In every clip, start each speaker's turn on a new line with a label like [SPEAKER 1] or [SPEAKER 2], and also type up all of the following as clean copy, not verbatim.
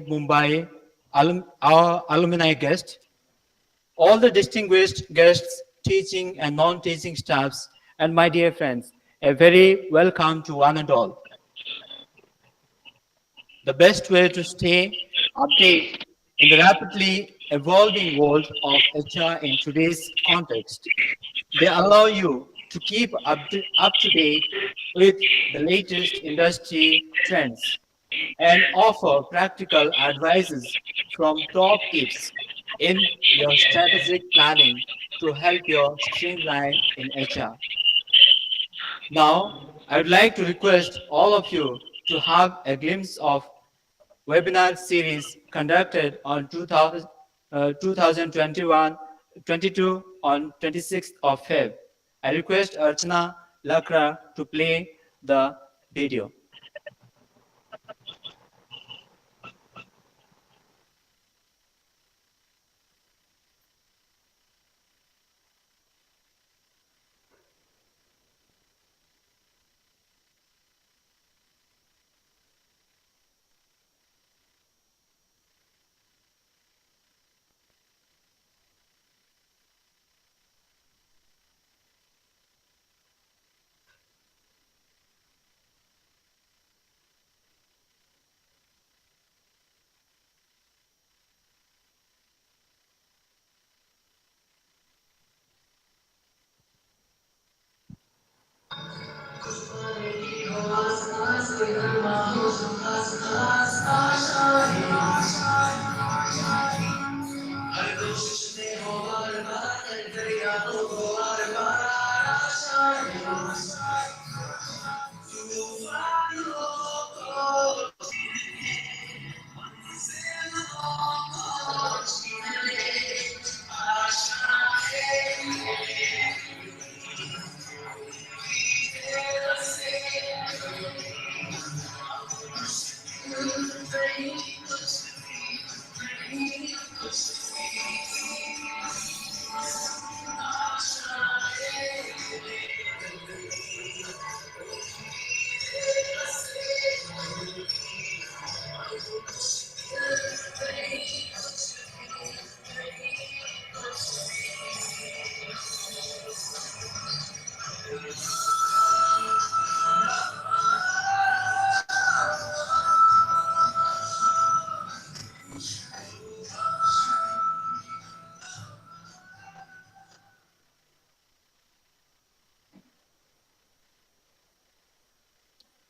[SPEAKER 1] Mumbai, our alumni guests, all the distinguished guests, teaching and non-teaching staffs, and my dear friends, a very welcome to one and all. The best way to stay updated in the rapidly evolving world of HR in today's context. They allow you to keep up to date with the latest industry trends and offer practical advices from top tips in your strategic planning to help you streamline in HR. Now, I would like to request all of you to have a glimpse of webinar series conducted on 2021 22 on 26th of Feb. I request Archana Lakra to play the video.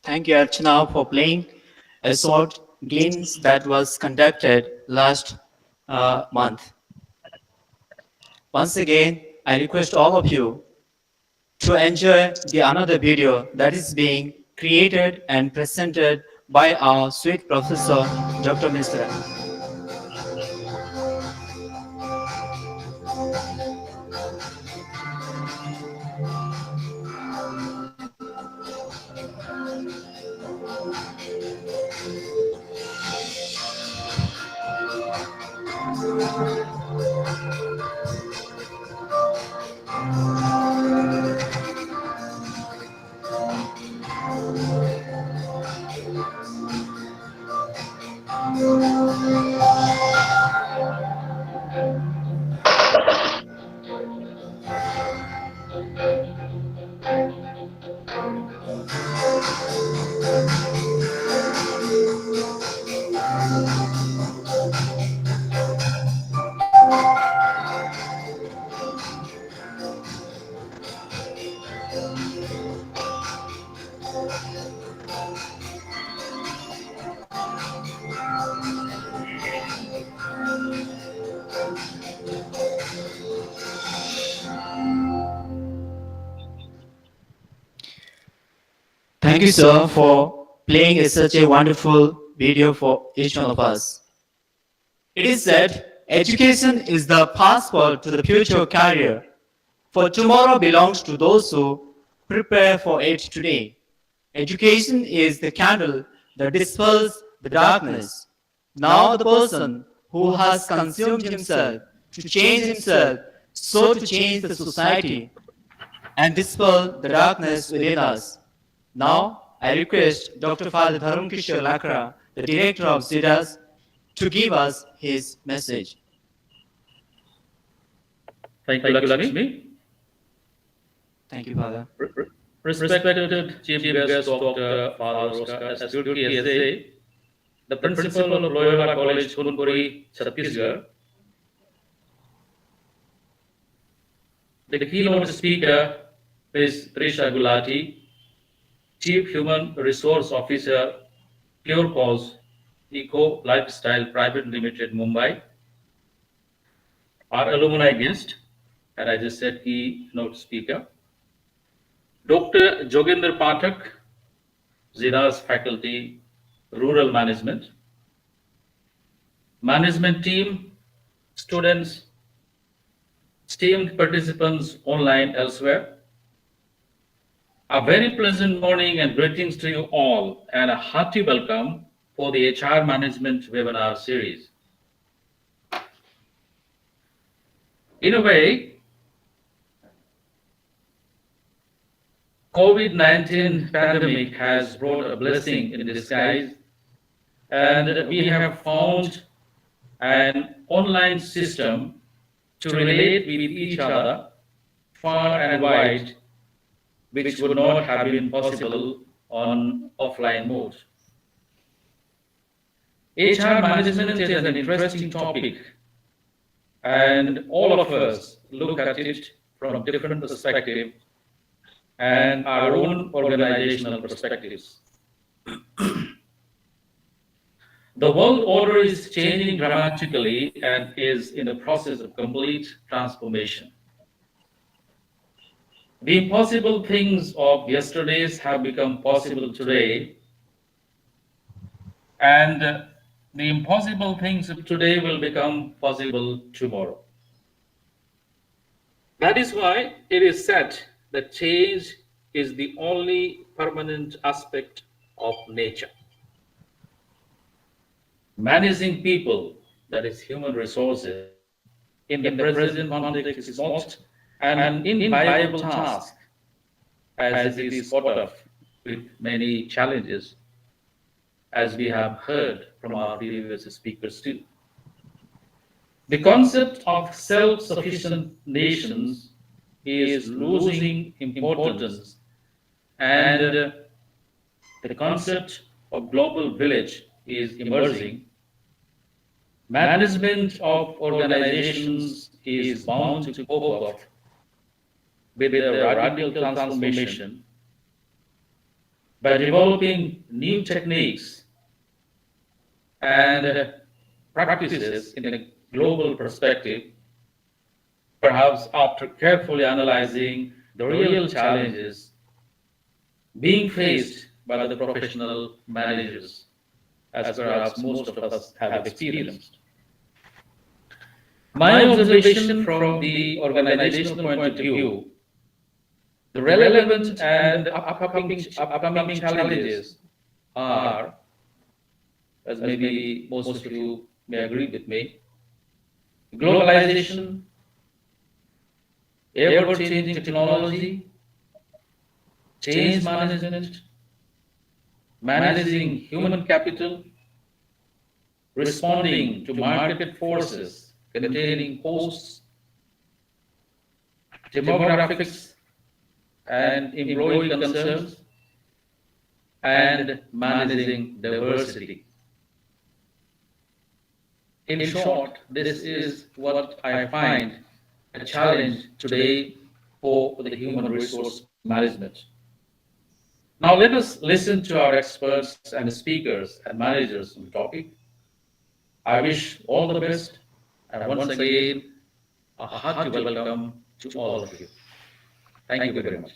[SPEAKER 1] Thank you, Archana, for playing a short glimpse that was conducted last month. Once again, I request all of you to enjoy the another video that is being created and presented by our sweet professor, Dr. Mr. Thank you, sir, for playing such a wonderful video for each one of us. It is said, education is the passport to the future career, for tomorrow belongs to those who prepare for it today. Education is the candle that dispels the darkness. Now the person who has consumed himself to change himself, so to change the society and dispel the darkness within us. Now, I request Dr. Father Dharmkishore Lakra, the director of ZIDAS, to give us his message.
[SPEAKER 2] Thank you, Lakshmi.
[SPEAKER 1] Thank you, Father.
[SPEAKER 2] Respected Chief Guest Dr. Father Oscar S. SA, the principal of Loyola College, Hunpuri, Chhattisgarh, the keynote speaker, Ms. Trisha Gulati, Chief Human Resource Officer, Pure Cause Eco Lifestyle Private Limited, Mumbai, our alumni guest, and I just said keynote speaker, Dr. Jogendra Pathak, Zida's faculty, Rural Management, management team, students, esteemed participants online elsewhere. A very pleasant morning and greetings to you all, and a hearty welcome for the HR Management webinar series. In a way, COVID-19 pandemic has brought a blessing in disguise, and we have found an online system to relate with each other far and wide, which would not have been possible on offline mode. HR management is an interesting topic, and all of us look at it from different perspectives and our own organizational perspectives. The world order is changing dramatically and is in the process of complete transformation. The impossible things of yesterdays have become possible today, and the impossible things of today will become possible tomorrow. That is why it is said that change is the only permanent aspect of nature. Managing people, that is human resources, in the present context is not an inviable task, as it is caught up with many challenges, as we have heard from our previous speakers too. The concept of self-sufficient nations is losing importance, and the concept of global village is emerging. Management of organizations is bound to cope up with the radical transformation by developing new techniques and practices in a global perspective, perhaps after carefully analyzing the real challenges being faced by the professional managers, as perhaps most of us have experienced. My observation from the organizational point of view, the relevant and upcoming challenges are, as maybe most of you may agree with me, globalization, ever-changing technology, change management, managing human capital, responding to market forces containing costs, demographics, and employee concerns, and managing diversity. In short, this is what I find a challenge today for the human resource management. Now let us listen to our experts and speakers and managers on the topic. I wish all the best, and once again, a hearty welcome to all of you. Thank you very much.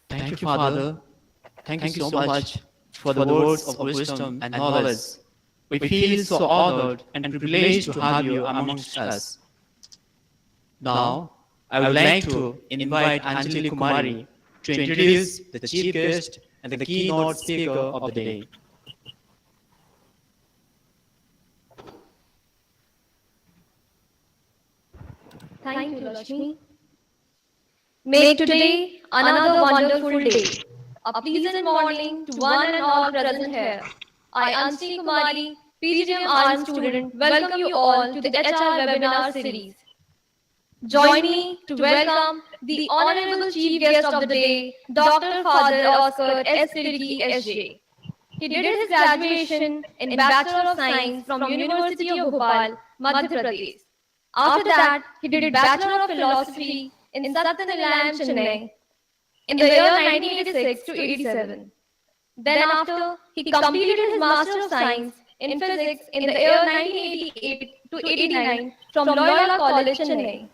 [SPEAKER 1] Thank you, Father. Thank you so much for the words of wisdom and knowledge. We feel so honored and privileged to have you amongst us. Now, I would like to invite Anjali Kumari to introduce the chief guest and the keynote speaker of the day.
[SPEAKER 3] Thank you, Lakshmi. Make today another wonderful day. A pleasant morning to one and all present here. I, Anshni Kumari, PGM RN student, welcome you all to the HR webinar series. Join me to welcome the Honorable Chief Guest of the day, Dr. Father Oscar S. Tidiki SJ. He did his graduation in Bachelor of Science from University of Bhopal, Madhya Pradesh. After that, he did Bachelor of Philosophy in Satyanilayam, Chennai in the year 1986 to 87. Then after, he completed his Master of Science in Physics in the year 1988 to 89 from Loyola College, Chennai.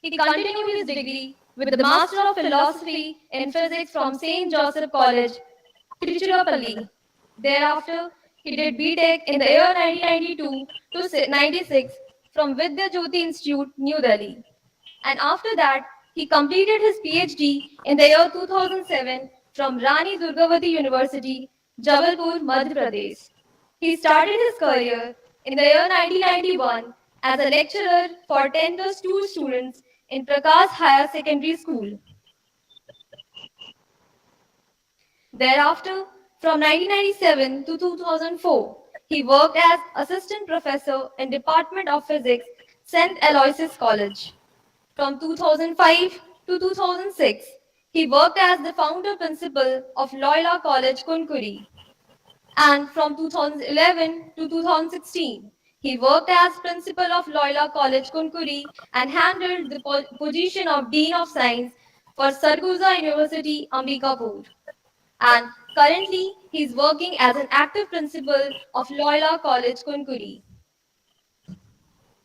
[SPEAKER 3] He continued his degree with the Master of Philosophy in Physics from St. Joseph College, Tiruchirappalli. Thereafter, he did B.Tech in the year 1992 to 96 from Vidya Jyoti Institute, New Delhi. And after that, he completed his PhD in the year 2007 from Rani Durgavati University, Jabalpur, Madhya Pradesh. He started his career in the year 1991 as a lecturer for 10 plus 2 students in Prakash Higher Secondary School. Thereafter, from 1997 to 2004, he worked as assistant professor in Department of Physics, St. Aloysius College. From 2005 to 2006, he worked as the founder principal of Loyola College, Kunkuri. And from 2011 to 2016, he worked as principal of Loyola College, Kunkuri and handled the position of Dean of Science for Sarguja University, Ambikapur. And currently, he is working as an active principal of Loyola College, Kunkuri.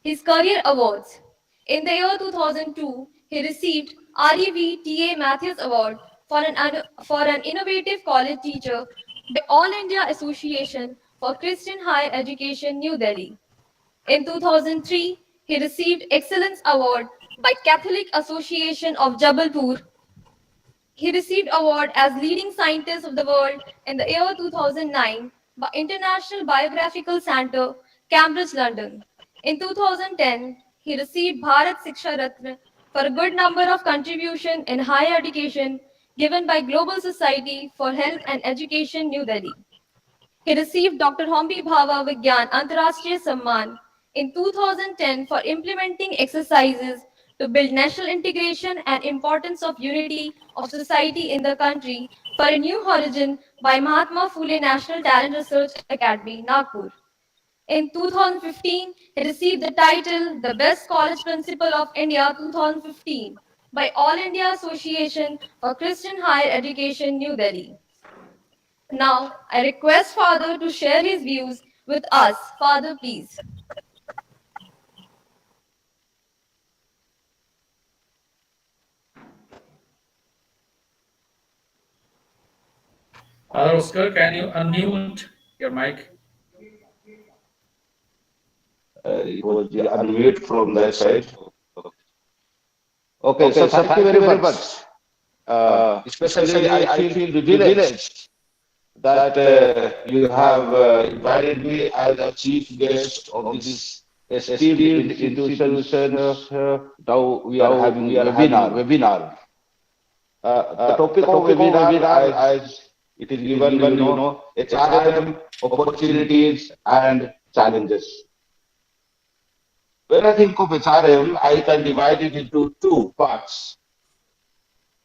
[SPEAKER 3] His career awards. In the year 2002, he received REV Matthews Award for an innovative college teacher by All India Association for Christian Higher Education, New Delhi. In 2003, he received Excellence Award by Catholic Association of Jabalpur. He received award as leading scientist of the world in the year 2009 by International Biographical Centre, Cambridge, London. In 2010, he received Bharat Siksha Ratna for a good number of contributions in higher education given by Global Society for Health and Education, New Delhi. He received Dr. Hombi Bhava Vigyan Antarashtriya Samman in 2010 for implementing exercises to build national integration and importance of unity of society in the country for a new horizon by Mahatma Phule National Talent Research Academy, Nagpur. In 2015, he received the title the Best College Principal of India 2015 by All India Association for Christian Higher Education, New Delhi. Now, I request Father to share his views with us. Father, please.
[SPEAKER 2] Hello, Oscar, can you unmute your mic?
[SPEAKER 4] It was the unmute from that side. Okay, so thank you very much. Especially, I feel privileged that you have invited me as a chief guest of this esteemed institutions. Now we are having webinar. The topic of webinar, as it is given, HRM, opportunities and challenges. When I think of HRM, I can divide it into two parts.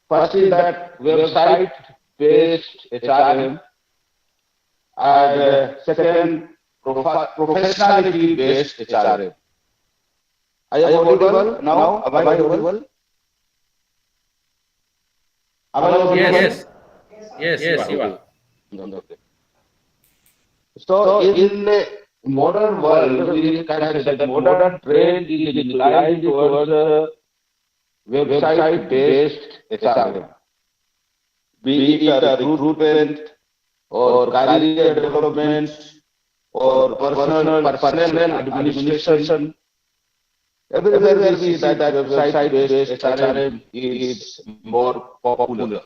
[SPEAKER 4] First is that website-based HRM, and second, professionality-based HRM. I am audible now? Am I audible? Am I audible?
[SPEAKER 2] Yes, you are.
[SPEAKER 4] Okay. So in the modern world, we can say that modern trend is inclined towards website-based HRM, be it a recruitment or career development or personnel administration. Everywhere we see that website-based HRM is more popular.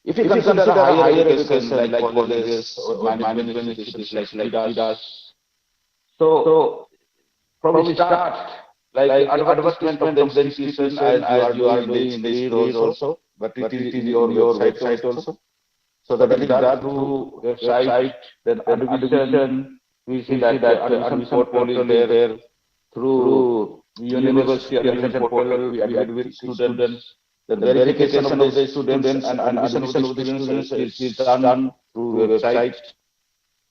[SPEAKER 4] If you consider higher education like colleges or management institutions like VIDAS, so from the start, like advertisement of the institution as you are doing in the screen also, but it is in your website also. So that is done through website, then admission. We see that admission portal is there through university admission portal. We admit with students. The verification of the students and admission of the students is done through website.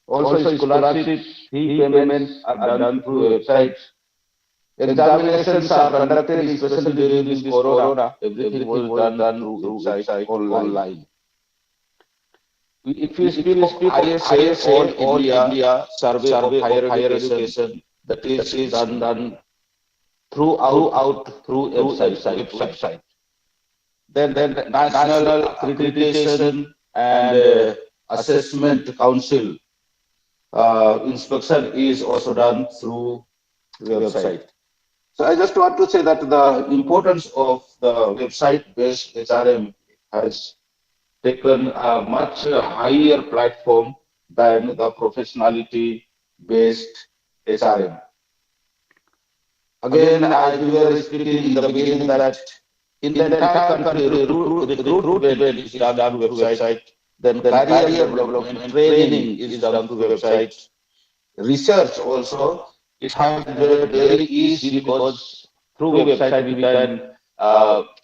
[SPEAKER 4] Also, scholarship fee payments are done through website. Examinations are conducted, especially during this corona. Everything was done through website online. If we speak of ISA, all India survey of higher education, that is done through website. Then National Accreditation and Assessment Council inspection is also done through website. So I just want to say that the importance of the website-based HRM has taken a much higher platform than the professionality-based HRM. Again, as we were speaking in the beginning, that in the entire country, recruitment is done through website, then career development training is done through website. Research also, it has made very easy because through website we can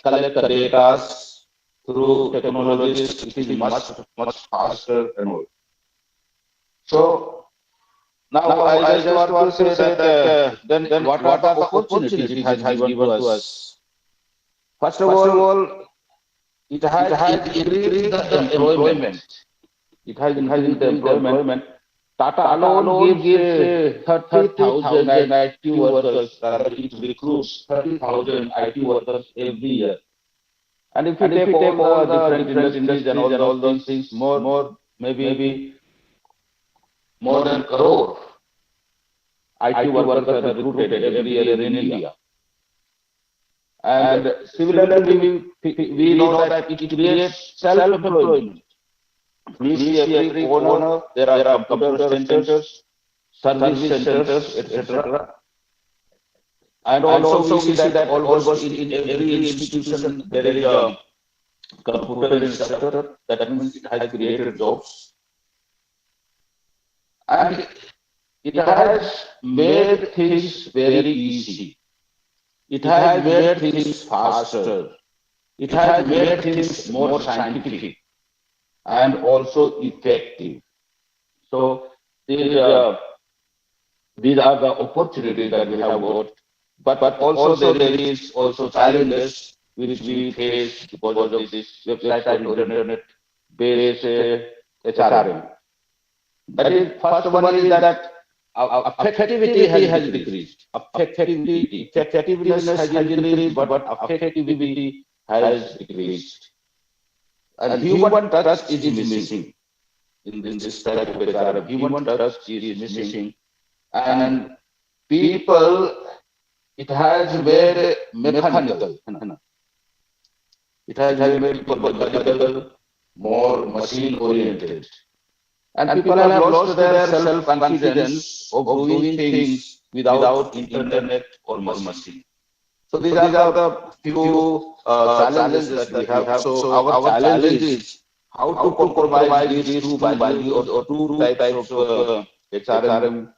[SPEAKER 4] collect the data through technologies. It is much faster and all. So now I just want to say that then what are the opportunities it has given to us? First of all, it has increased the employment. It has increased the employment. Tata alone gives 30,000 IT workers, rather it recruits 30,000 IT workers every year. And if you take all the different industries and all those things, maybe more than crore IT workers are recruited every year in India. And similarly, we know that it creates self-employment. We see every corner there are computer centers, service centers, etc. And also we see that almost in every institution there is a computer instructor. That means it has created jobs. And it has made things very easy. It has made things faster. It has made things more scientific and also effective. So these are the opportunities that we have got. But also there is also challenges which we face because of this website or internet-based HRM. That is, first one is that effectivity has decreased. Effectiveness has increased, but effectivity has decreased. And human touch is missing in this type of HRM. Human touch is missing. And people, it has made mechanical. It has made people mechanical, more machine-oriented. And people have lost their self-confidence of doing things without internet or machine. So these are the few challenges that we have. So our challenge is how to compromise these two values or two types of HRM,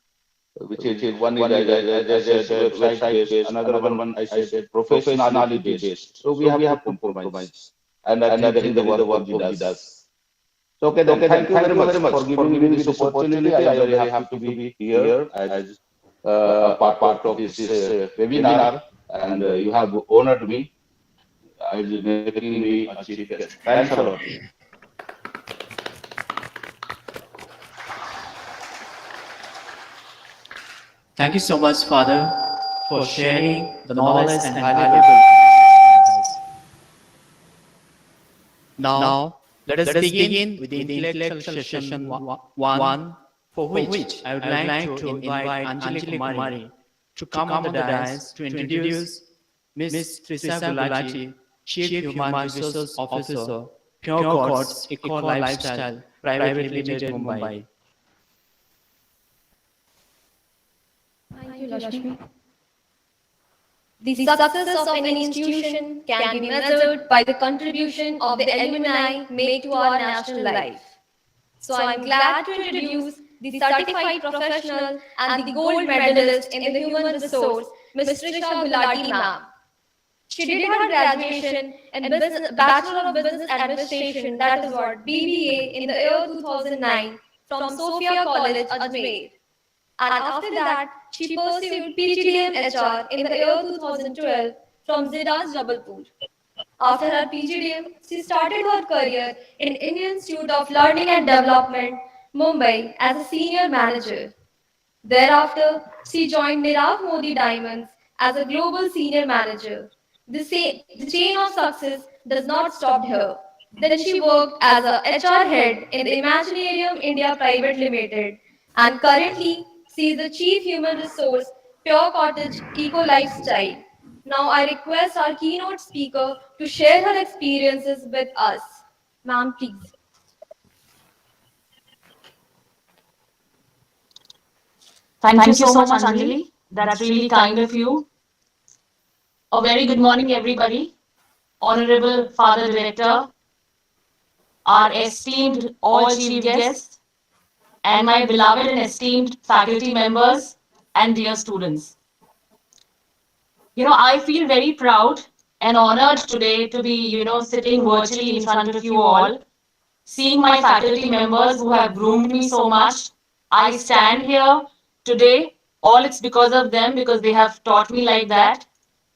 [SPEAKER 4] which is one is as I said website based, another one I said professionality based. So we have to compromise, and I think that is the work we does. So okay, then thank you very much for giving me this opportunity. I am very happy to be here as a part of this webinar, and you have honored me as making me a chief guest. Thanks a lot.
[SPEAKER 1] Thank you so much, Father, for sharing the knowledge and valuable information with us. Now, let us begin with the intellectual session one, for which I would like to invite Anjali Kumari to come on the dais to introduce Ms. Trisa Gulati, Chief Human Resources Officer, Pure Gods Eco Lifestyle Private Limited, Mumbai.
[SPEAKER 3] Thank you, Lakshmi. The success of any institution can be measured by the contribution of the alumni make to our national life. So I'm glad to introduce the certified professional and the gold medalist in the human resource, Ms. Trisha Gulati ma'am. She did her graduation in Bachelor of Business Administration, that is what, BBA, in the year 2009 from Sophia College, Ajmer. And after that, she pursued PGDM HR in the year 2012 from Zidas Jabalpur. After her PGDM, she started her career in Indian Institute of Learning and Development, Mumbai, as a senior manager. Thereafter, she joined Nirav Modi Diamonds as a global senior manager. The chain of success does not stop here. Then she worked as a HR head in the Imaginarium India Private Limited, and currently she is the Chief Human Resource Pure Cottage Eco Lifestyle. Now I request our keynote speaker to share her experiences with us. Ma'am, please.
[SPEAKER 5] Thank you so much, Anjali. That's really kind of you. A very good morning, everybody. Honorable Father Director, our esteemed all chief guests, and my beloved and esteemed faculty members and dear students. I feel very proud and honored today to be, sitting virtually in front of you all, seeing my faculty members who have groomed me so much. I stand here today, all it's because of them, because they have taught me like that.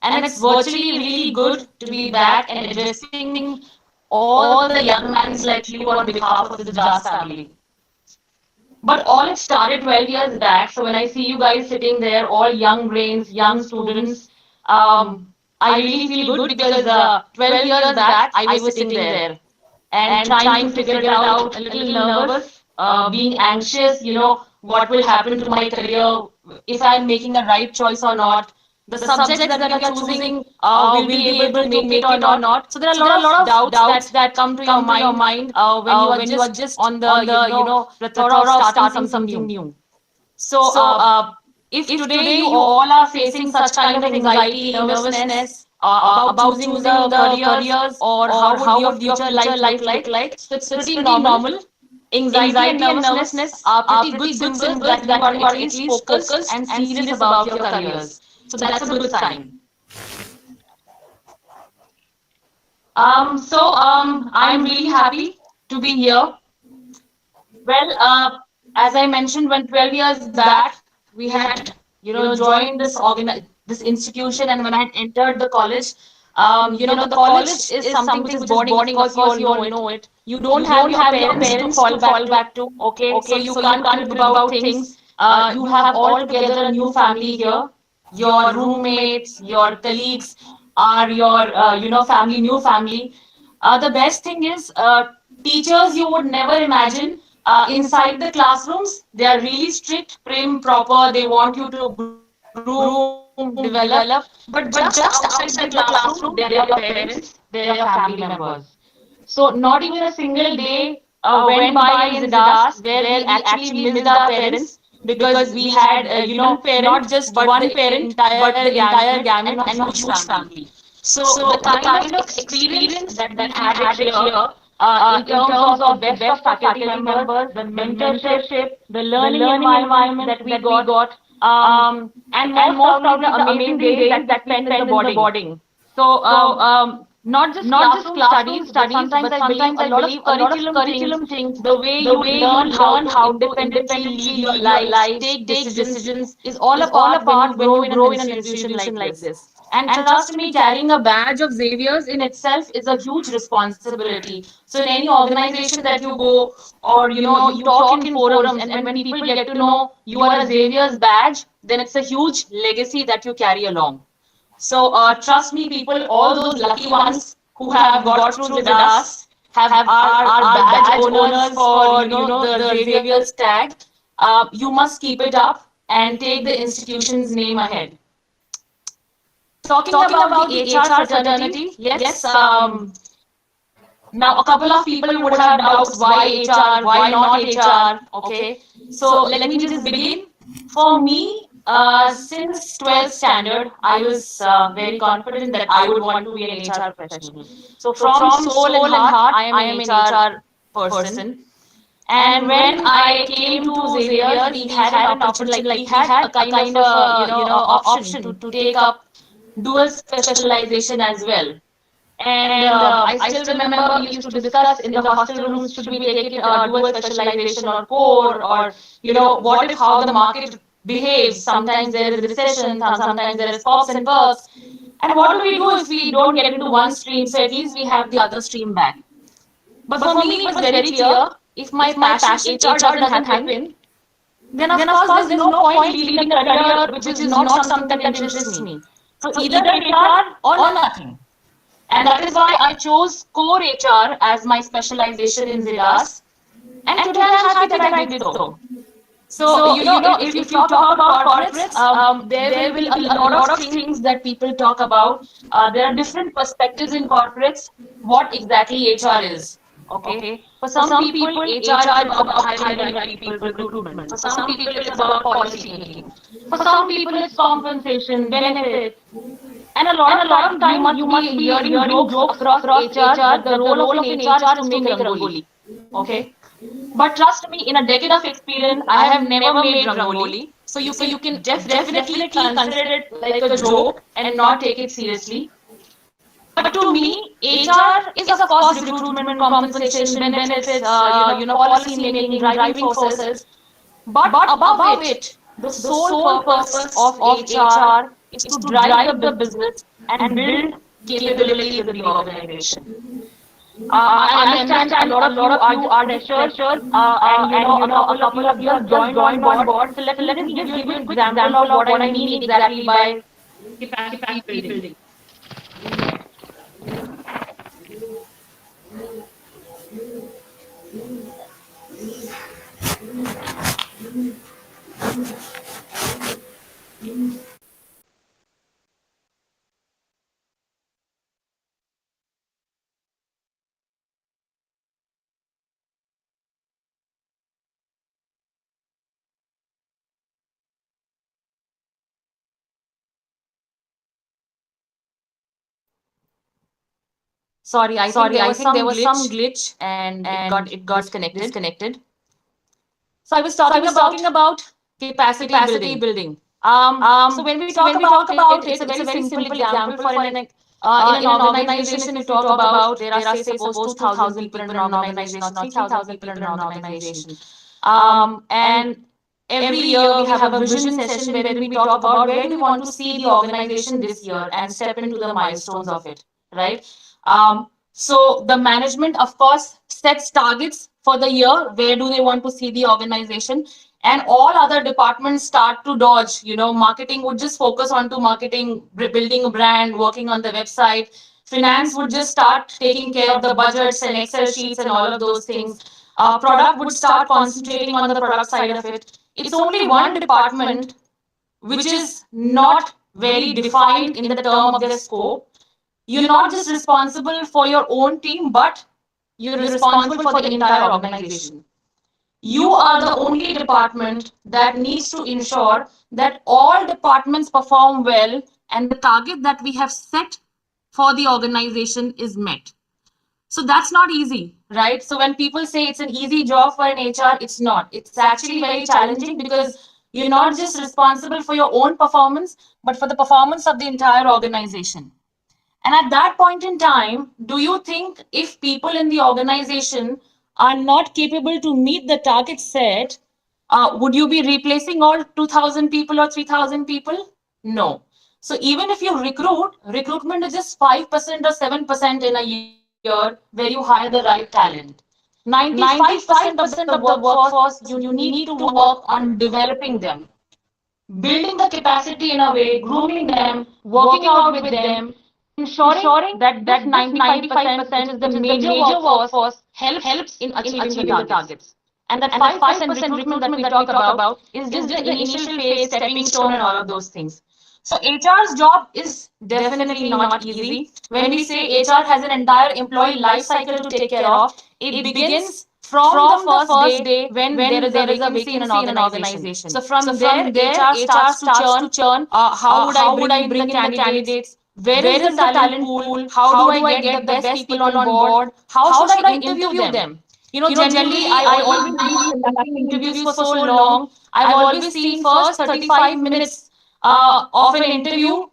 [SPEAKER 5] And it's virtually really good to be back and addressing all the young minds like you on behalf of the Jas family. But all it started 12 years back. So when I see you guys sitting there, all young brains, young students, I really feel good because 12 years back, I was sitting there and trying to figure it out, a little nervous, being anxious, what will happen to my career, if I'm making a right choice or not. The subjects that we are choosing, will we be able to make it or not? So there are a lot of doubts that come to your mind when you are just on the plethora of starting something new. So, if today you all are facing such kind of anxiety, nervousness about choosing the careers or how would your future life look like, so it's pretty normal. Anxiety and nervousness are pretty good symbols that you are at least focused and serious about your careers. So that's a good sign. I'm really happy to be here. Well, as I mentioned, when 12 years back we had, joined this institution, and when I had entered the college, the college is something which is boarding. Of course, you all know it. You don't have your parents to fall back to. Okay, so you can't crib about things. You have altogether a new family here. Your roommates, your colleagues are your, family, new family. The best thing is, teachers you would never imagine. Inside the classrooms, they are really strict, prim, proper. They want you to groom, develop. But just outside the classroom, they are your parents, they are your family members. So not even a single day went by in Zidas where we actually missed our parents, because we had, not just one parent, but the entire gamut and a huge family. So the kind of experience that we had here, in terms of the best of faculty members, the mentorship, the learning environment that we got, and most probably the amazing days that we spent in the boarding. So, not just classroom studies, but sometimes I believe a lot of curriculum things, the way you learn how to independently lead your life, take decisions, is all a part when you grow in an institution like this. And trust me, carrying a badge of Xavier's in itself is a huge responsibility. So in any organization that you go, or you talk in forums, and when people get to know you are a Xavier's badge, then it's a huge legacy that you carry along. So trust me, people, all those lucky ones who have got through with us, have our badge owners for the Xavier's tag. You must keep it up and take the institution's name ahead. Talking about the HR fraternity, yes. Now, a couple of people would have doubts, why HR, why not HR? Okay, so let me just begin. For me, Since 12th standard, I was very confident that I would want to be an HR professional. So from soul and heart, I am an HR person. And when I came to Xavier's, we had an opportunity, like we had a kind of a option to take up dual specialization as well. And I still remember we used to discuss in the hostel rooms, should we take it dual specialization or core, or what if how the market behaves? Sometimes there is recession, sometimes there is pops and perks. And what do we do if we don't get into one stream? So at least we have the other stream back. But for me, it was very clear, if my passion HR doesn't happen, then of course there's no point leading a career which is not something that interests me. So either HR or nothing. And that is why I chose core HR as my specialization in Zilas. And today I'm happy that I did so. So, if you talk about corporates, there will be a lot of things that people talk about. There are different perspectives in corporates, what exactly HR is. Okay. For some people, HR is about hiring right people, recruitment. For some people, it's about policy making. For some people, it's compensation, benefits. And a lot of time you must be hearing jokes across HR that the role of an HR is to make rangoli. Okay. But trust me, in a decade of experience, I have never made rangoli. So you can definitely consider it like a joke and not take it seriously. But to me, HR is of course recruitment, compensation, benefits, policy making, driving forces. But above it, the sole purpose of HR is to drive the business and build capability within the organization. I understand a lot of you are freshers, and a couple of you have joined on board. So let me just give you a quick example of what I mean exactly by capacity building. Sorry, I think there was some glitch and it got disconnected. So I was talking about capacity building. So when we talk about it, it's a very simple example for in an organization. If you talk about, there are say suppose 2,000 people in an organization or 3,000 people in an organization. And every year we have a vision session wherein we talk about where do we want to see the organization this year and step into the milestones of it, right? So the management, of course, sets targets for the year. Where do they want to see the organization? And all other departments start to dodge. Marketing would just focus on to marketing, building a brand, working on the website. Finance would just start taking care of the budgets and Excel sheets and all of those things. Product would start concentrating on the product side of it. It's only one department which is not very defined in the term of their scope. You're not just responsible for your own team, but you're responsible for the entire organization. You are the only department that needs to ensure that all departments perform well and the target that we have set for the organization is met. So that's not easy, right? So when people say it's an easy job for an HR, it's not. It's actually very challenging because you're not just responsible for your own performance, but for the performance of the entire organization. And at that point in time, do you think if people in the organization are not capable to meet the target set, would you be replacing all 2,000 people or 3,000 people? No. So even if you recruitment is just 5% or 7% in a year where you hire the right talent. 95% of the workforce, you need to work on developing them, building the capacity in a way, grooming them, working out with them, ensuring that 95% is the major workforce helps in achieving the targets. And that 5% recruitment that we talk about is just the initial phase, stepping stone, and all of those things. So HR's job is definitely not easy. When we say HR has an entire employee life cycle to take care of, it begins from the first day when there is a vacancy in an organization. So from there, HR starts to churn. How would I bring in the candidates? Where is the talent pool? How do I get the best people on board? How should I interview them? Generally, I always been conducting interviews for so long. I've always seen first 35 minutes of an interview,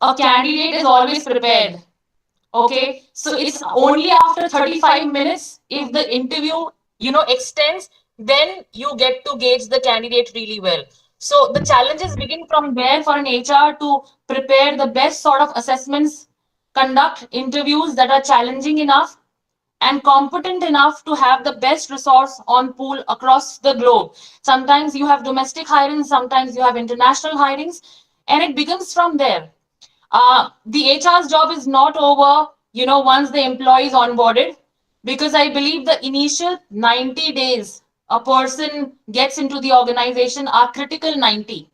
[SPEAKER 5] a candidate is always prepared. Okay, so it's only after 35 minutes, if the interview extends, then you get to gauge the candidate really well. So the challenges begin from there for an HR to prepare the best sort of assessments, conduct interviews that are challenging enough and competent enough to have the best resource on pool across the globe. Sometimes you have domestic hirings, sometimes you have international hirings, and it begins from there. The HR's job is not over, once the employee is onboarded, because I believe the initial 90 days a person gets into the organization are critical 90.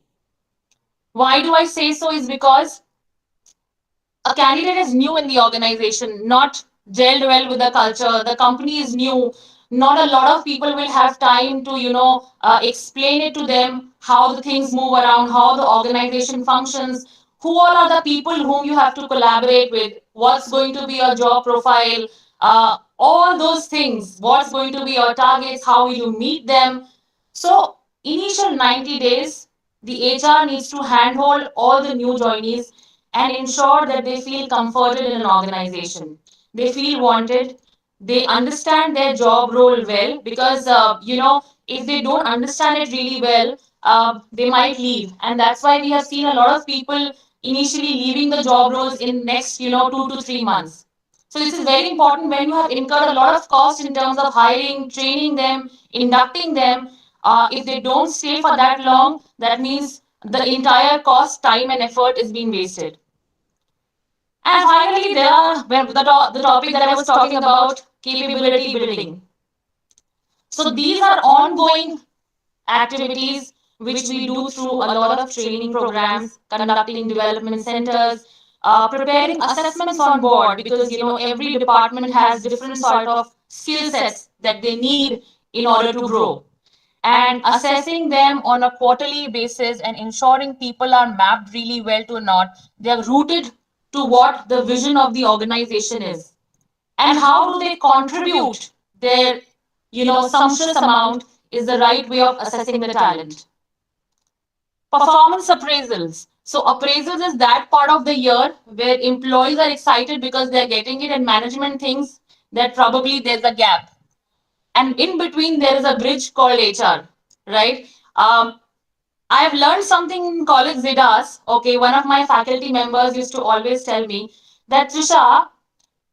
[SPEAKER 5] Why do I say so? Is because a candidate is new in the organization, not gelled well with the culture. The company is new. Not a lot of people will have time to, explain it to them how the things move around, how the organization functions, who all are the people whom you have to collaborate with, what's going to be your job profile, all those things, what's going to be your targets, how will you meet them. So, initial 90 days, the HR needs to handhold all the new joinees and ensure that they feel comforted in an organization. They feel wanted. They understand their job role well, because, if they don't understand it really well, they might leave. And that's why we have seen a lot of people initially leaving the job roles in next, 2 to 3 months. So this is very important when you have incurred a lot of cost in terms of hiring, training them, inducting them. If they don't stay for that long, that means the entire cost, time, and effort is being wasted. And finally, there are the topic that I was talking about, capability building. So these are ongoing activities which we do through a lot of training programs, conducting development centers, preparing assessments on board, because every department has different sort of skill sets that they need in order to grow, and assessing them on a quarterly basis and ensuring people are mapped really well to not they are rooted to what the vision of the organization is, and how do they contribute their sumptuous amount is the right way of assessing the talent. Performance appraisals. So appraisals is that part of the year where employees are excited because they're getting it, and management thinks that probably there's a gap, and in between there is a bridge called HR, right? I have learned something in college Zidas. Okay, one of my faculty members used to always tell me that, Trisha,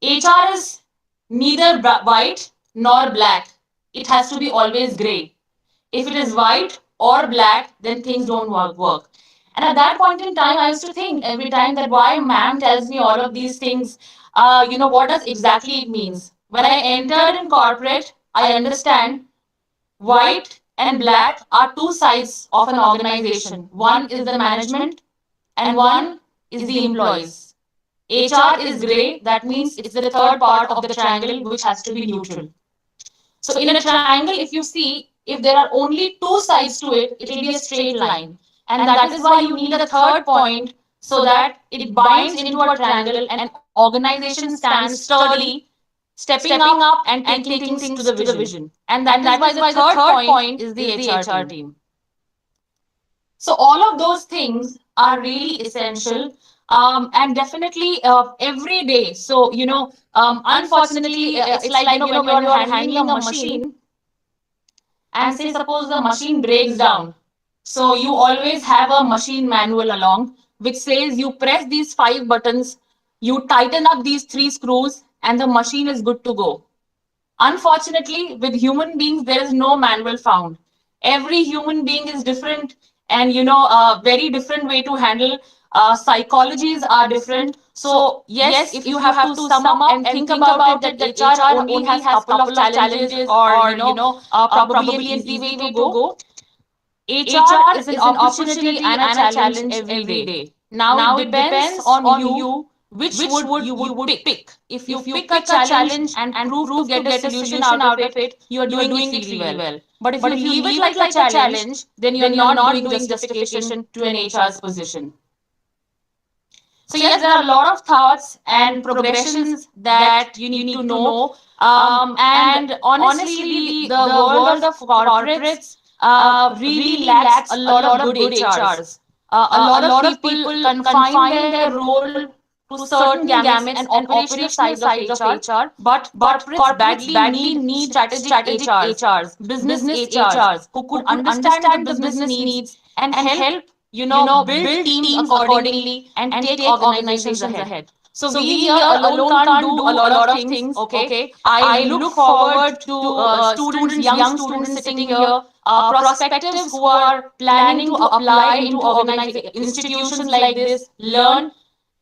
[SPEAKER 5] HR is neither white nor black. It has to be always gray. If it is white or black, then things don't work. And at that point in time, I used to think every time that why ma'am tells me all of these things, what does exactly it means? When I entered in corporate, I understand white and black are two sides of an organization. One is the management and one is the employees. HR is gray, that means it's the third part of the triangle which has to be neutral. So in a triangle, if you see, if there are only two sides to it, it will be a straight line. And that is why you need a third point so that it binds into a triangle and organization stands sturdily, stepping up and taking things to the vision. And that is why the third point is the HR team. So all of those things are really essential, and definitely every day. So unfortunately, it's like when you are handling a machine, and say suppose the machine breaks down. So you always have a machine manual along which says you press these 5 buttons, you tighten up these 3 screws, and the machine is good to go. Unfortunately, with human beings, there is no manual found. Every human being is different, and a very different way to handle. Psychologies are different. So yes, if you have to sum up and think about it, that HR only has couple of challenges, or probably an easy way to go. HR is an opportunity and a challenge every day. Now it depends on you which would pick? If you pick a challenge and prove to get a solution out of it, you are doing it really well. But if you leave it like a challenge, then you're not doing justification to an HR's position. So yes, there are a lot of thoughts and progressions that you need to know. And honestly, the world of corporates really lacks a lot of good HRs. A lot of people confine their role to certain gamuts and operational sides of HR, but corporates badly need strategic HRs, business HRs who could understand the business needs and help build teams accordingly and take organizations ahead. So we here alone can't do a lot of things. Okay, I look forward to students, young students sitting here, prospectives who are planning to apply into institutions like this, learn,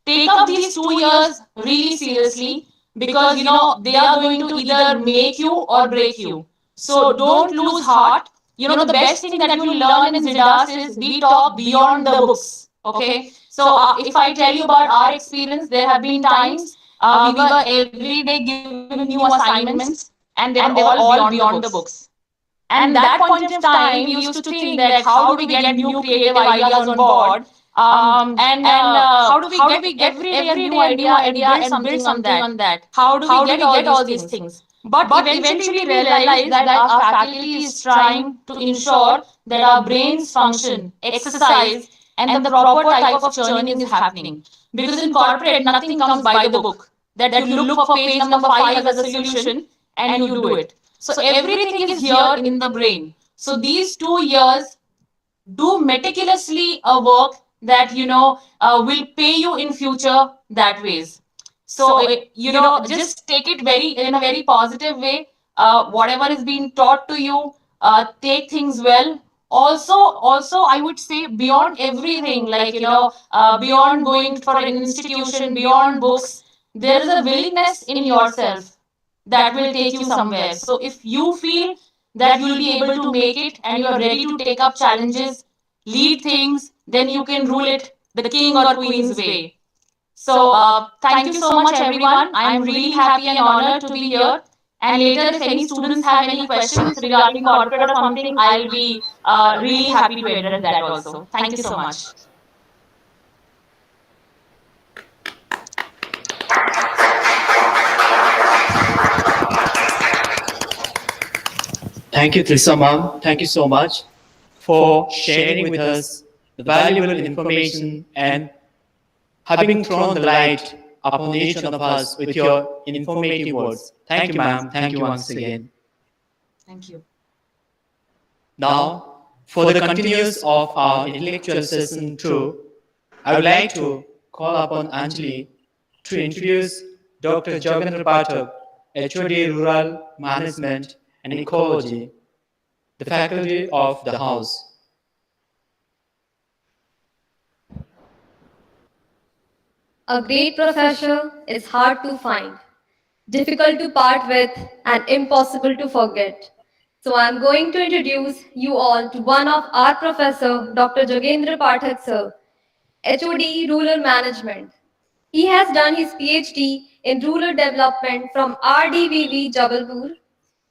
[SPEAKER 5] take up these 2 years really seriously, because they are going to either make you or break you. So don't lose heart. The best thing that you will learn in Zidas is we talk beyond the books. Okay, so if I tell you about our experience, there have been times we were every day given new assignments, and they were all beyond the books. And that point of time, we used to think that how do we get new creative ideas on board? And how do we get every day a new idea and build something on that? How do we get all these things? But eventually we realized that our faculty is trying to ensure that our brains function, exercise, and the proper type of churning is happening. Because in corporate, nothing comes by the book. That you look for page number 5 as a solution and you do it. So everything is here in the brain. So these 2 years, do meticulously a work that will pay you in future that ways. So just take it very in a very positive way. Whatever is being taught to you, take things well. Also I would say, beyond everything, like beyond going for an institution, beyond books, there is a willingness in yourself that will take you somewhere. So if you feel that you'll be able to make it and you're ready to take up challenges, lead things, then you can rule it the king or queen's way. So thank you so much, everyone. I'm really happy and honored to be here. And later, if any students have any questions regarding corporate or something, I'll be really happy to address that also. Thank you so much.
[SPEAKER 1] Thank you, Trisa ma'am. Thank you so much for sharing with us the valuable information and having thrown the light upon each one of us with your informative words. Thank you, ma'am. Thank you once again.
[SPEAKER 5] Thank you.
[SPEAKER 1] Now, for the continuance of our intellectual session two, I would like to call upon Anjali to introduce Dr. Jogendra Pathak, HOD Rural Management and Ecology, the faculty of the house.
[SPEAKER 3] A great professor is hard to find, difficult to part with, and impossible to forget. So I'm going to introduce you all to one of our professor, Dr. Jogendra Pathak sir, HOD Rural Management. He has done his PhD in rural development from RDVV Jabalpur.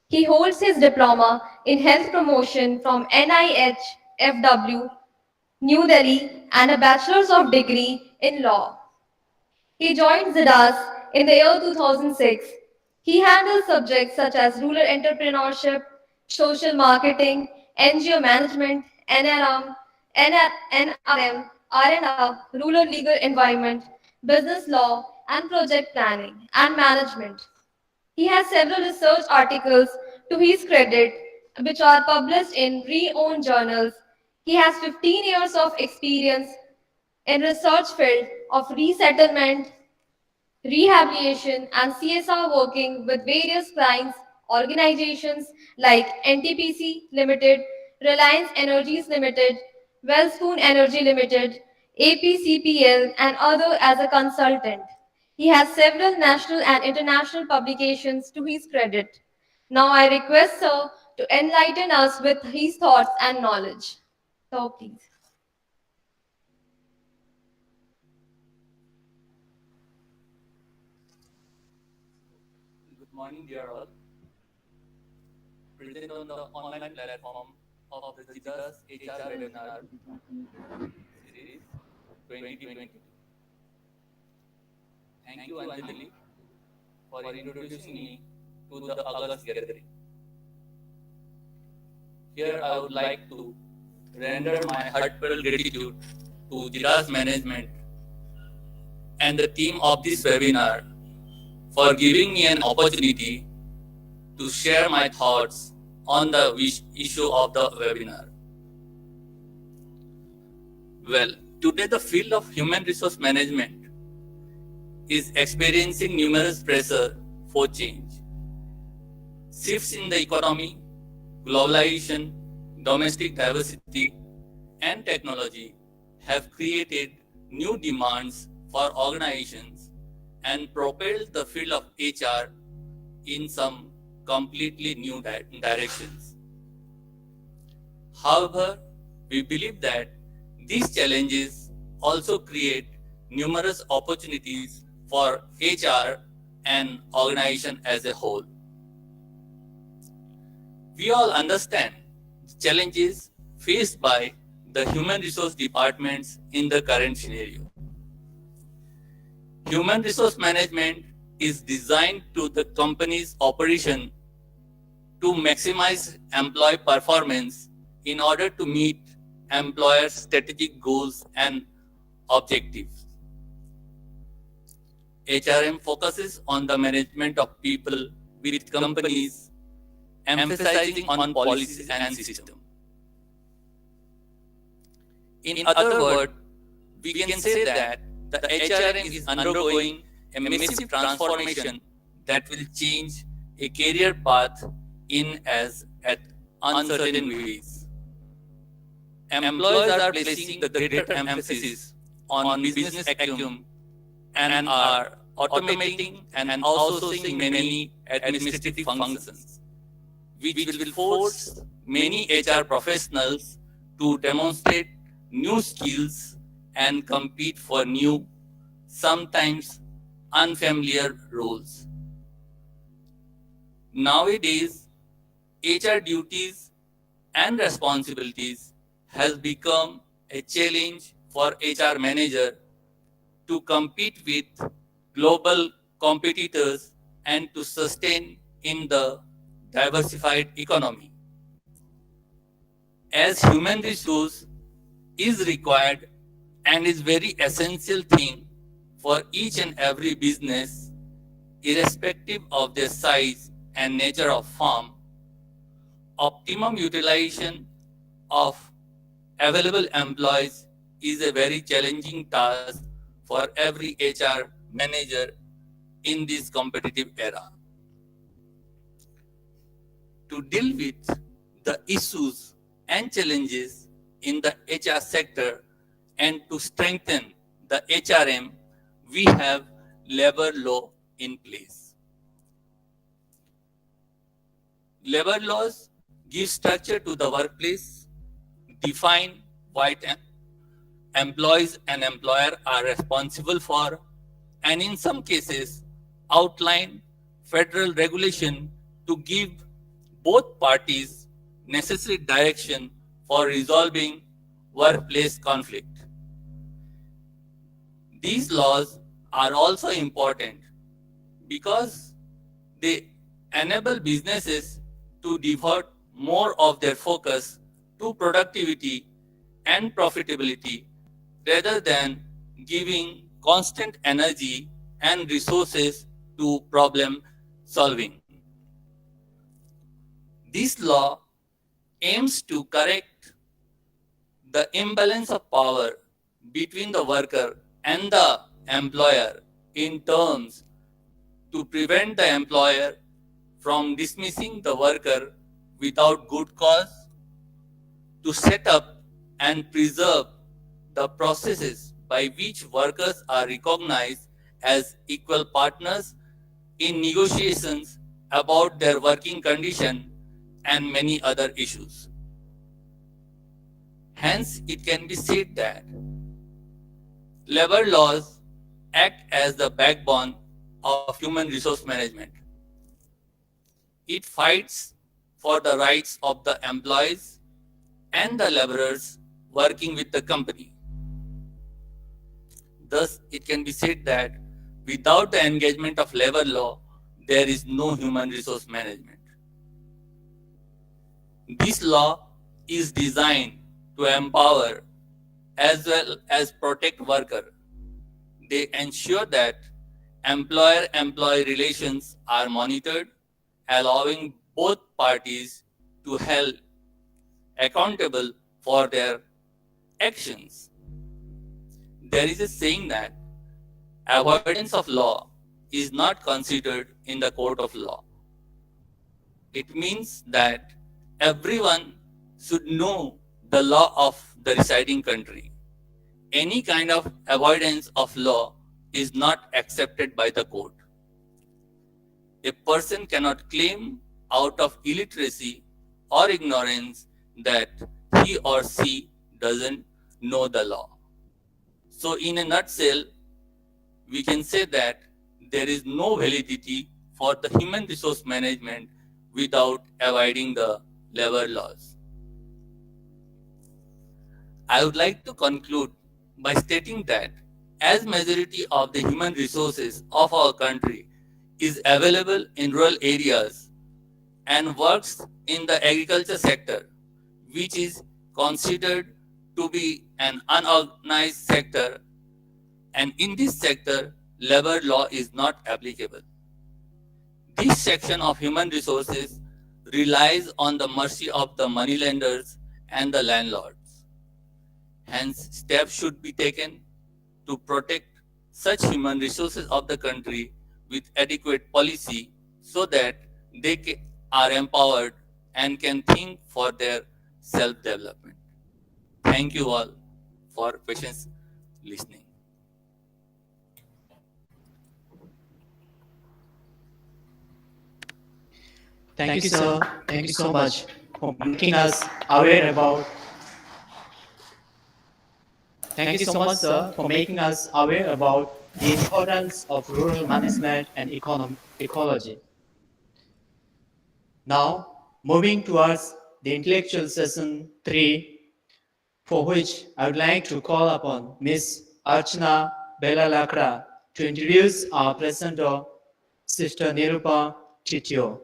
[SPEAKER 3] He holds his diploma in health promotion from NIH FW New Delhi and a bachelor's of degree in law. He joined ZIDAS in the year 2006. He handles subjects such as rural entrepreneurship, social marketing, NGO management, NRM, R&R, rural legal environment, business law, and project planning and management. He has several research articles to his credit, which are published in renowned journals. He has 15 years of experience in research field of resettlement, rehabilitation, and CSR, working with various clients, organizations like NTPC Limited, Reliance Energies Limited, Wellspoon Energy Limited, APCPL, and other as a consultant. He has several national and international publications to his credit. Now I request Sir to enlighten us with his thoughts and knowledge. So please.
[SPEAKER 6] Morning, dear all. Present on the online platform of the Jidas HR webinar series 2022. Thank you, Anjali, for introducing me to the August gathering. Here, I would like to render my heartfelt gratitude to Jidas management and the team of this webinar for giving me an opportunity to share my thoughts on the issue of the webinar. Well, today the field of human resource management is experiencing numerous pressure for change. Shifts in the economy, globalization, domestic diversity, and technology have created new demands for organizations and propelled the field of HR in some completely new directions. However, we believe that these challenges also create numerous opportunities for HR and organization as a whole. We all understand the challenges faced by the human resource departments in the current scenario. Human resource management is designed to the company's operation to maximize employee performance in order to meet employers' strategic goals and objectives. HRM focuses on the management of people with companies, emphasizing on policies and system. In other words, we can say that the HRM is undergoing a massive transformation that will change a career path in as at uncertain ways. Employers are placing the greater emphasis on business acumen and are automating and outsourcing many administrative functions, which will force many HR professionals to demonstrate new skills and compete for new, sometimes unfamiliar roles. Nowadays, HR duties and responsibilities has become a challenge for HR manager to compete with global competitors and to sustain in the diversified economy. As human resource is required and is very essential thing for each and every business, irrespective of their size and nature of firm, optimum utilization of available employees is a very challenging task for every HR manager in this competitive era. To deal with the issues and challenges in the HR sector and to strengthen the HRM, we have labor law in place. Labor laws give structure to the workplace, define what employees and employer are responsible for, and in some cases outline federal regulation to give both parties necessary direction for resolving workplace conflict. These laws are also important because they enable businesses to devote more of their focus to productivity and profitability rather than giving constant energy and resources to problem solving. This law aims to correct the imbalance of power between the worker and the employer in terms to prevent the employer from dismissing the worker without good cause, to set up and preserve the processes by which workers are recognized as equal partners in negotiations about their working condition and many other issues. Hence, it can be said that labor laws act as the backbone of human resource management. It fights for the rights of the employees and the laborers working with the company. Thus, it can be said that without the engagement of labor law, there is no human resource management. This law is designed to empower as well as protect worker. They ensure that employer-employee relations are monitored, allowing both parties to held accountable for their actions. There is a saying that avoidance of law is not considered in the court of law. It means that everyone should know the law of the residing country. Any kind of avoidance of law is not accepted by the court. A person cannot claim out of illiteracy or ignorance that he or she doesn't know the law. So, in a nutshell, we can say that there is no validity for the human resource management without avoiding the labor laws. I would like to conclude by stating that as majority of the human resources of our country is available in rural areas and works in the agriculture sector, which is considered to be an unorganized sector, and in this sector, labor law is not applicable. This section of human resources relies on the mercy of the moneylenders and the landlords. Hence, steps should be taken to protect such human resources of the country with adequate policy so that they are empowered and can think for their self-development. Thank you all for patience listening.
[SPEAKER 1] Thank you, sir. Thank you so much for making us aware about. Thank you so much, sir, for making us aware about the importance of rural management and ecology. Now, moving towards the intellectual session 3, for which I would like to call upon Ms. Archana Belalakra to introduce our presenter, Sister Nirupa Titio.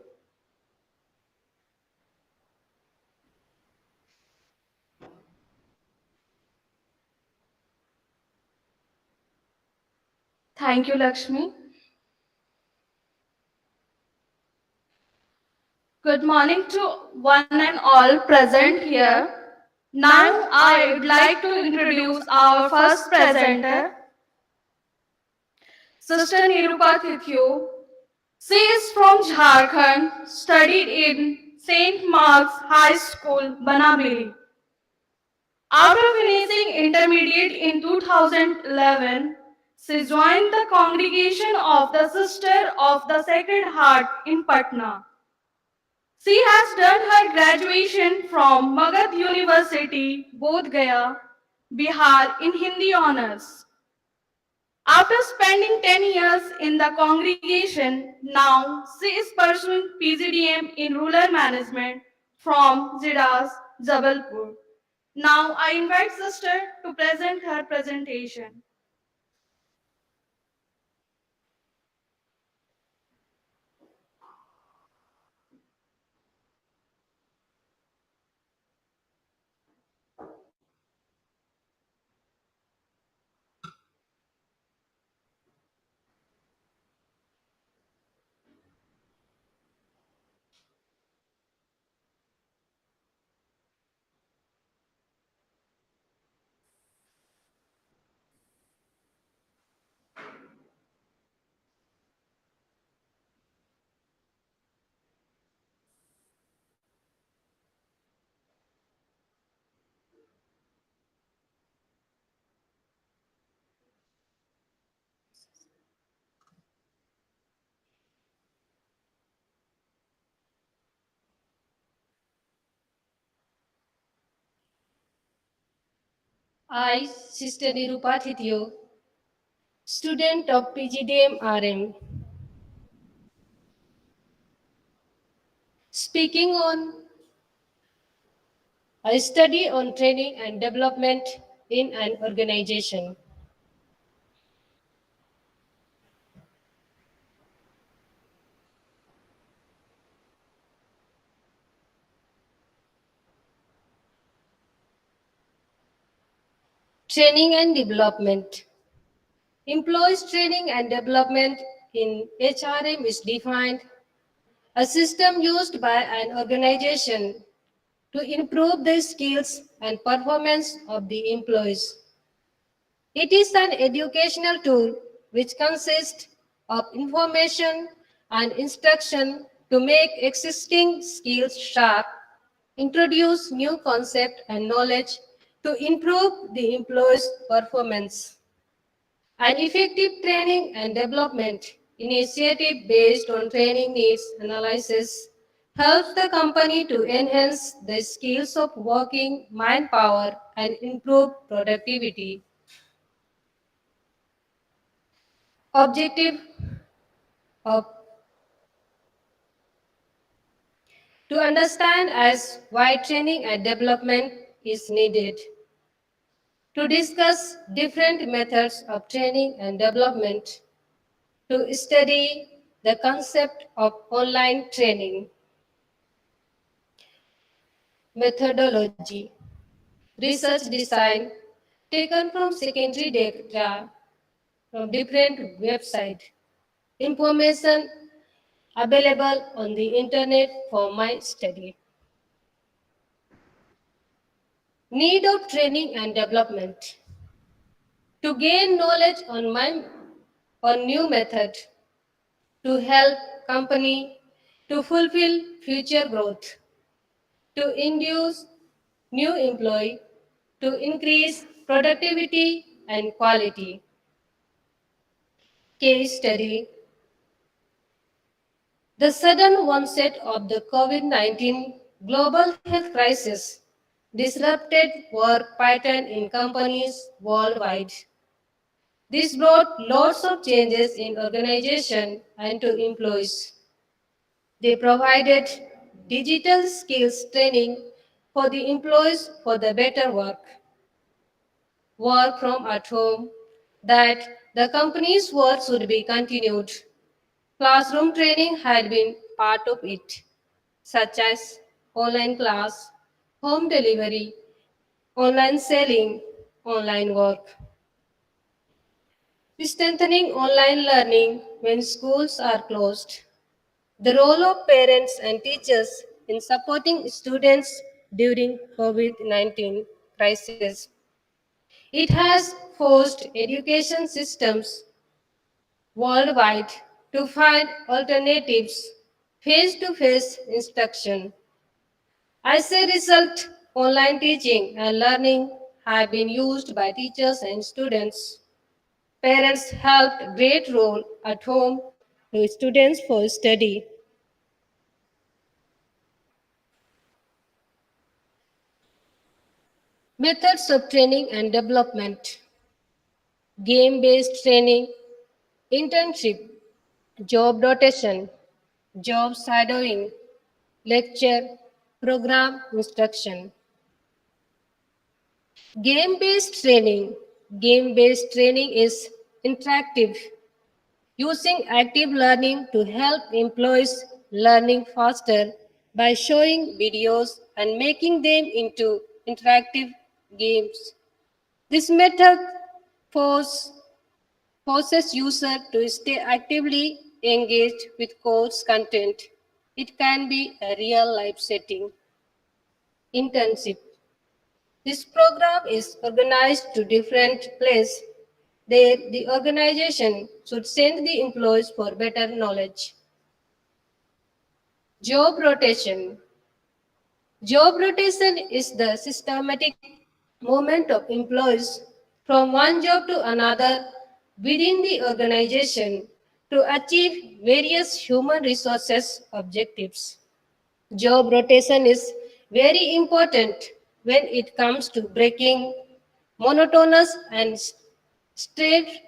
[SPEAKER 7] Thank you, Lakshmi. Good morning to one and all present here. Now I would like to introduce our first presenter, Sister Nirupa Tithio. She is from Jharkhand, studied in St. Mark's High School, Banabili. After finishing intermediate in 2011, she joined the congregation of the Sister of the Sacred Heart in Patna. She has done her graduation from Magad University, Bodh Gaya, Bihar in Hindi honors. After spending 10 years in the congregation, now she is pursuing PGDM in rural management from Zidas, Jabalpur. Now I invite Sister to present her presentation.
[SPEAKER 8] I, Sister Nirupa Thithio, student of PGDM RM. Speaking on a study on training and development in an organization. Training and development. Employees training and development in HRM is defined a system used by an organization to improve the skills and performance of the employees. It is an educational tool which consists of information and instruction to make existing skills sharp, introduce new concepts and knowledge to improve the employee's performance. An effective training and development initiative based on training needs analysis helps the company to enhance the skills of working manpower and improve productivity. Objective of to understand as why training and development is needed. To discuss different methods of training and development. To study the concept of online training. Methodology. Research design taken from secondary data from different websites. Information available on the internet for my study. Need of training and development. To gain knowledge on new method to help company to fulfill future growth, to induce new employee, to increase productivity and quality. Case study. The sudden onset of the COVID-19 global health crisis disrupted work pattern in companies worldwide. This brought lots of changes in organization and to employees. They provided digital skills training for the employees for the better work from at home, that the company's work should be continued. Classroom training had been part of it, such as online class, home delivery, online selling, online work. Strengthening online learning when schools are closed. The role of parents and teachers in supporting students during COVID-19 crisis. It has forced education systems worldwide to find alternatives face-to-face instruction. As a result, online teaching and learning have been used by teachers and students. Parents helped great role at home to students for study. Methods of training and development. Game-based training, internship, job rotation, job shadowing, lecture, program instruction. Game-based training. Game-based training is interactive, using active learning to help employees learning faster by showing videos and making them into interactive games. This method force, forces user to stay actively engaged with course content. It can be a real life setting. Internship. This program is organized to different places. The organization should send the employees for better knowledge. Job rotation. Job rotation is the systematic movement of employees from one job to another within the organization to achieve various human resources objectives. Job rotation is very important when it comes to breaking monotonous and straight,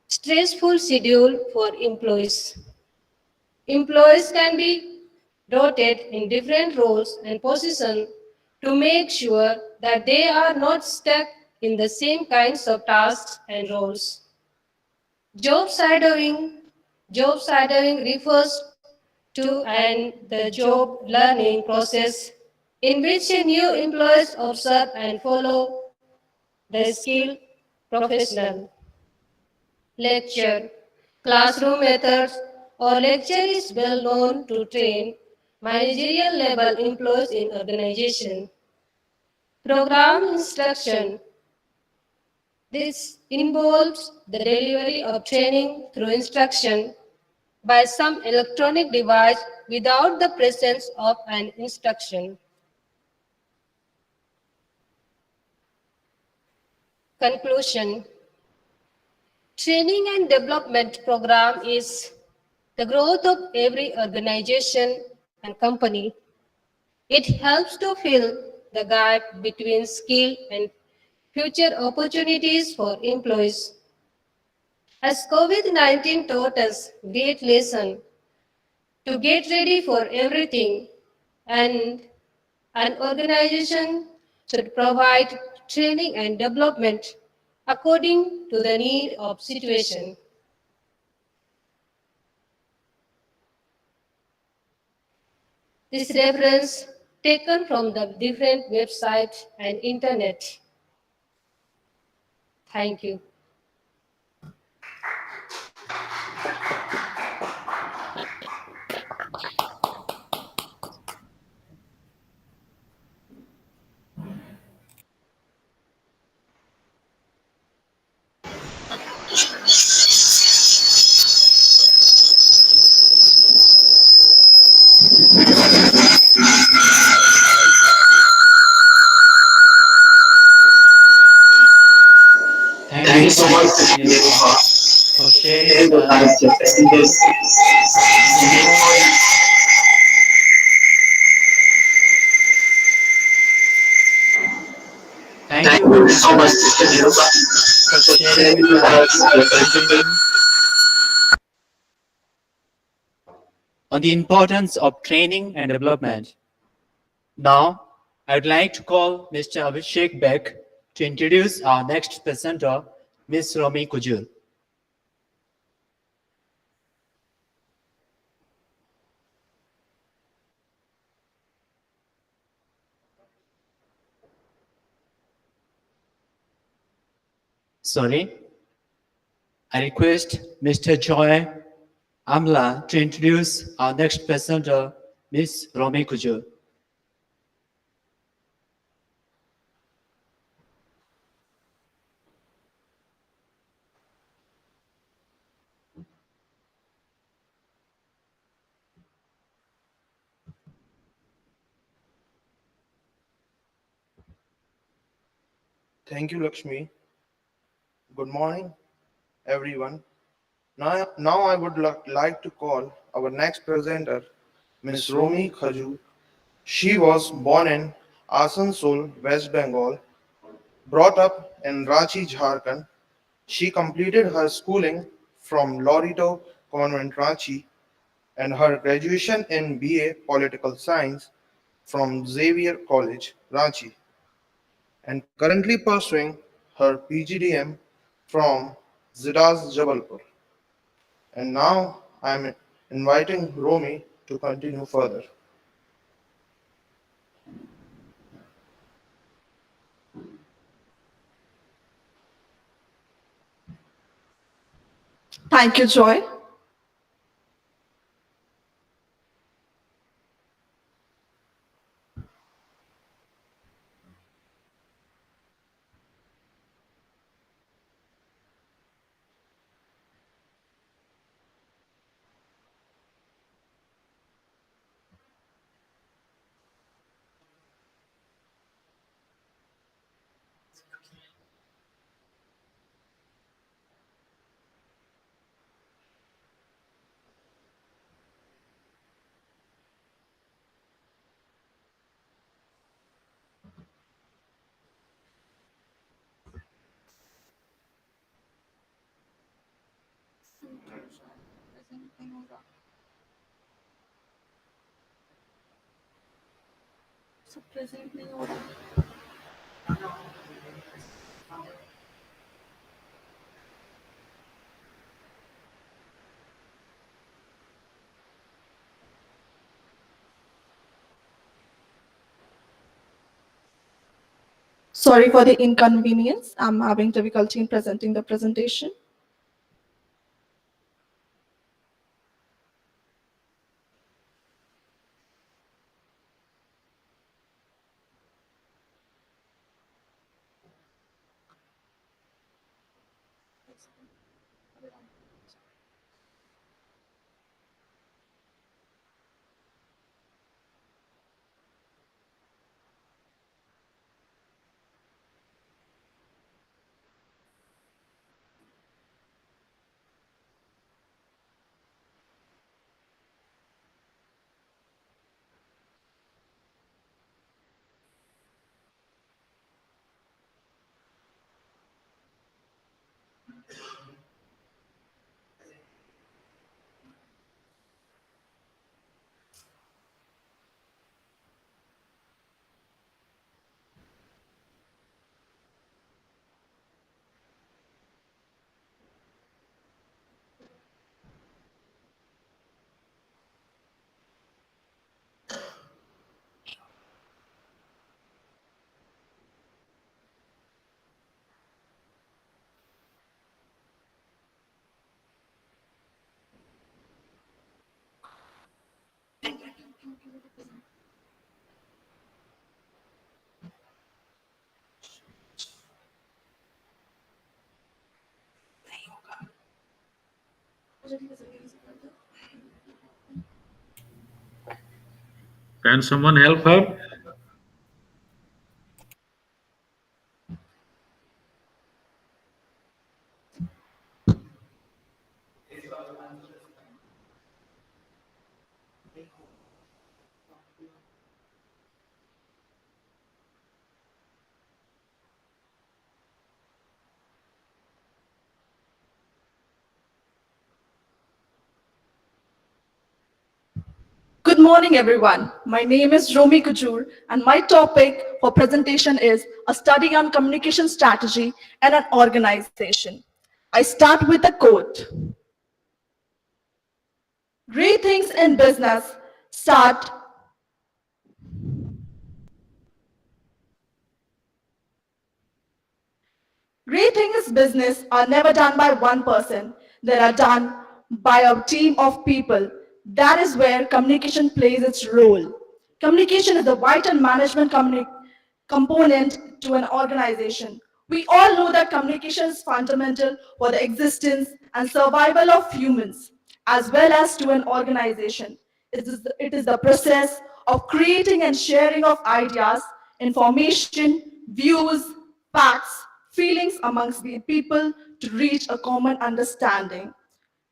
[SPEAKER 8] stressful schedule for employees. Employees can be rotate in different roles and positions to make sure that they are not stuck in the same kinds of tasks and roles. Job shadowing. Job shadowing refers to the job learning process in which a new employees observe and follow the skilled professional. Lecture. Classroom methods or lecture is well known to train managerial level employees in organization. Program instruction. This involves the delivery of training through instruction by some electronic device without the presence of an instruction. Conclusion. Training and development program is the growth of every organization and company. It helps to fill the gap between skill and future opportunities for employees. As COVID-19 taught us great lesson to get ready for everything, and an organization should provide training and development according to the need of situation. This reference taken from the different websites and internet. Thank you.
[SPEAKER 1] Thank you so much, Nirupa, for sharing with us your experience in the important. Thank you,
[SPEAKER 4] Thank you so
[SPEAKER 1] Mr.
[SPEAKER 4] much, Mr.
[SPEAKER 1] Nirupa,
[SPEAKER 4] Nirupa,
[SPEAKER 1] for
[SPEAKER 4] for
[SPEAKER 1] sharing
[SPEAKER 4] sharing
[SPEAKER 1] with
[SPEAKER 4] with
[SPEAKER 1] us
[SPEAKER 4] us
[SPEAKER 1] your
[SPEAKER 4] your
[SPEAKER 1] opinion
[SPEAKER 4] opinion
[SPEAKER 1] on the importance of training and development. Now, I would like to call Mr. Abhishek back to introduce our next presenter, Ms. Romi Kujul. Sorry, I request Mr. Joy Amla to introduce our next presenter, Ms. Romi Kujul.
[SPEAKER 9] Thank you, Lakshmi. Good morning, everyone. Now I would like to call our next presenter, Miss Romi Khaju. She was born in Asansol, West Bengal, brought up in Ranchi, Jharkhand. She completed her schooling from Lorito Convent, Ranchi, and her graduation in BA Political Science from Xavier College, Ranchi, and currently pursuing her PGDM from Zidas Jabalpur. And now I'm inviting Romi to continue further.
[SPEAKER 7] Thank you, Joy. Sorry for the inconvenience. I'm having difficulty in presenting the presentation.
[SPEAKER 2] Can someone help her?
[SPEAKER 7] Good morning, everyone. My name is Romi Kujur, and my topic for presentation is a study on communication strategy and an organization. I start with a quote. Great things in business start Great things in business are never done by one person. They are done by a team of people. That is where communication plays its role. Communication is a vital management component to an organization. We all know that communication is fundamental for the existence and survival of humans, as well as to an organization. It is the process of creating and sharing of ideas, information, views, facts, feelings amongst the people to reach a common understanding.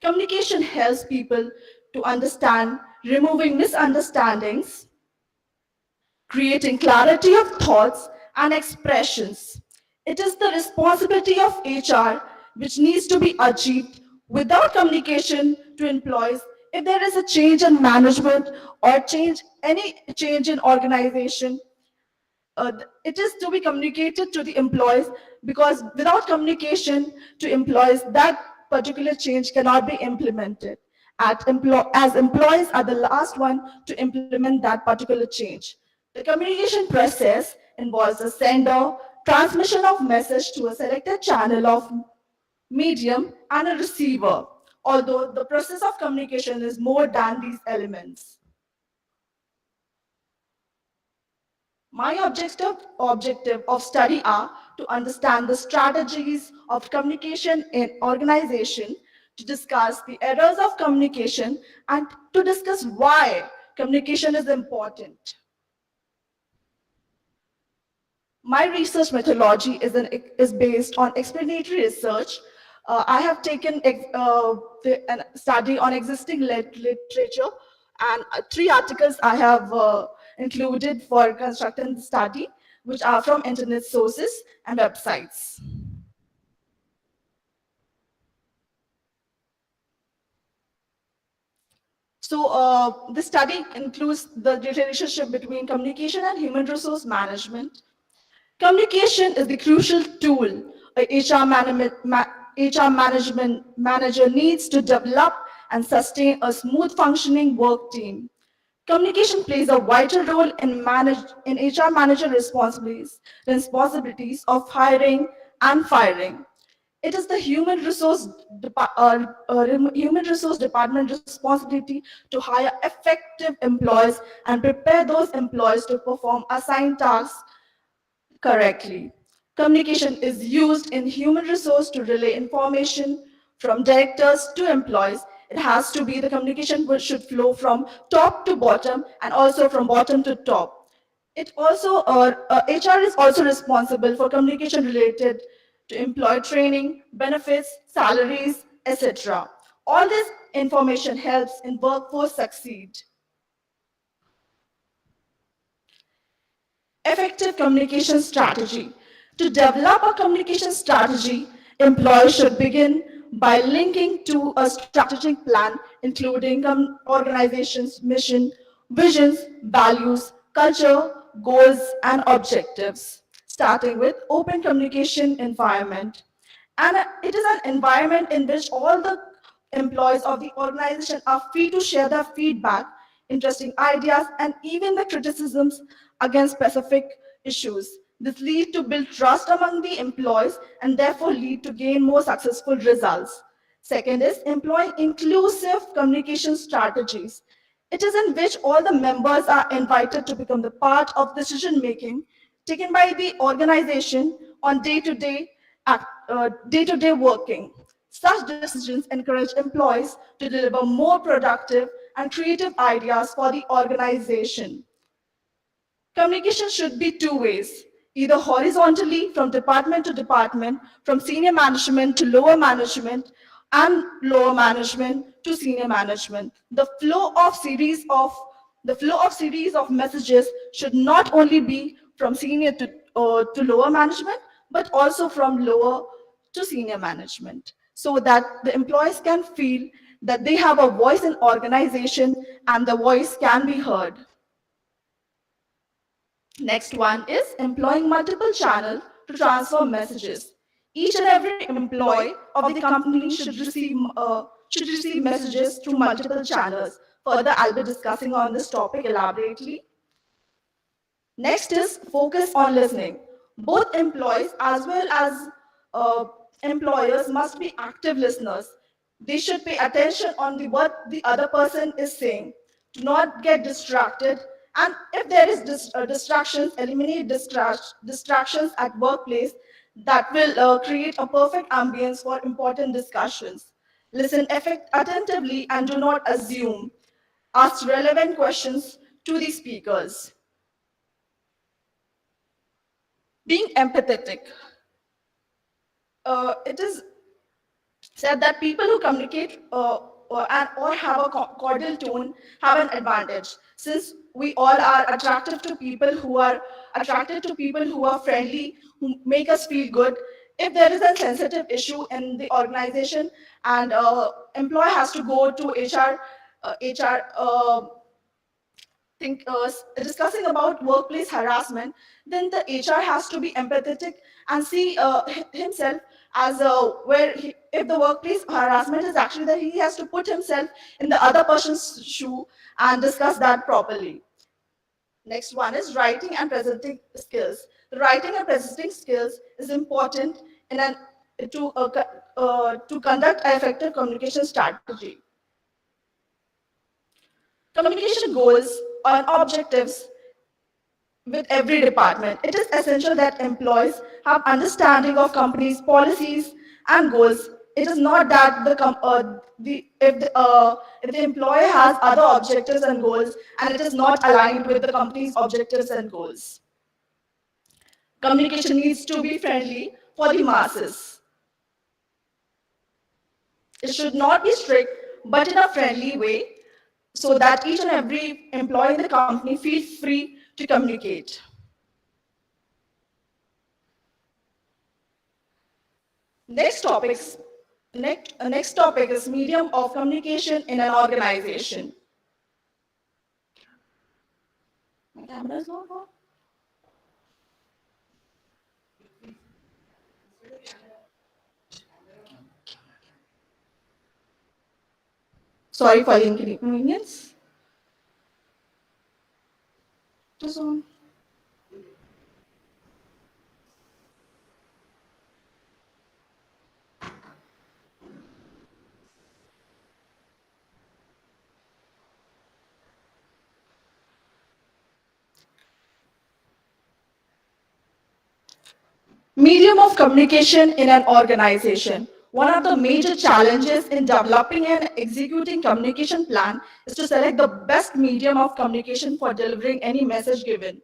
[SPEAKER 7] Communication helps people to understand, removing misunderstandings, creating clarity of thoughts and expressions. It is the responsibility of HR which needs to be achieved without communication to employees. If there is a change in management or any change in organization, it is to be communicated to the employees, because without communication to employees, that particular change cannot be implemented. As employees are the last one to implement that particular change. The communication process involves a sender, transmission of message to a selected channel of medium, and a receiver, although the process of communication is more than these elements. My objective of study are to understand the strategies of communication in organization, to discuss the errors of communication, and to discuss why communication is important. My research methodology is based on explanatory research. I have taken a study on existing literature, and three articles I have included for constructing the study, which are from internet sources and websites. So the study includes the relationship between communication and human resource management. Communication is the crucial tool a HR management manager needs to develop and sustain a smooth functioning work team. Communication plays a vital role in HR manager responsibilities of hiring and firing. It is the human resource department responsibility to hire effective employees and prepare those employees to perform assigned tasks correctly. Communication is used in human resource to relay information from directors to employees. It has to be the communication which should flow from top to bottom and also from bottom to top. HR is also responsible for communication related to employee training, benefits, salaries, etc. All this information helps in workforce succeed. Effective communication strategy. To develop a communication strategy, employees should begin by linking to a strategic plan, including organization's mission, visions, values, culture, goals, and objectives, starting with open communication environment. And it is an environment in which all the employees of the organization are free to share their feedback, interesting ideas, and even the criticisms against specific issues. This leads to build trust among the employees and therefore lead to gain more successful results. Second is employing inclusive communication strategies. It is in which all the members are invited to become the part of decision making taken by the organization on day-to-day working. Such decisions encourage employees to deliver more productive and creative ideas for the organization. Communication should be two ways, either horizontally from department to department, from senior management to lower management, and lower management to senior management. The flow of series of messages should not only be from senior to lower management, but also from lower to senior management, so that the employees can feel that they have a voice in organization and the voice can be heard. Next one is employing multiple channels to transfer messages. Each and every employee of the company should receive messages through multiple channels. Further, I'll be discussing on this topic elaborately. Next is focus on listening. Both employees as well as uh, employers must be active listeners. They should pay attention on what the other person is saying. Do not get distracted. And if there is distractions, eliminate distractions at workplace that will create a perfect ambience for important discussions. Listen attentively and do not assume. Ask relevant questions to the speakers. Being empathetic. It is said that people who communicate or have a cordial tone have an advantage, since we all are attracted to people who are friendly, who make us feel good. If there is a sensitive issue in the organization and employee has to go to HR discussing about workplace harassment, then the HR has to be empathetic and see himself as if the workplace harassment is actually that, he has to put himself in the other person's shoe and discuss that properly. Next one is writing and presenting skills. The writing and presenting skills is important to conduct an effective communication strategy. Communication goals and objectives with every department. It is essential that employees have understanding of company's policies and goals. It is not that if the employee has other objectives and goals and it is not aligned with the company's objectives and goals. Communication needs to be friendly for the masses. It should not be strict, but in a friendly way, so that each and every employee in the company feels free to communicate. Next topics. Next topic is medium of communication in an organization. Camera is not on. Sorry for the inconvenience. It is on. Medium of communication in an organization. One of the major challenges in developing and executing communication plan is to select the best medium of communication for delivering any message given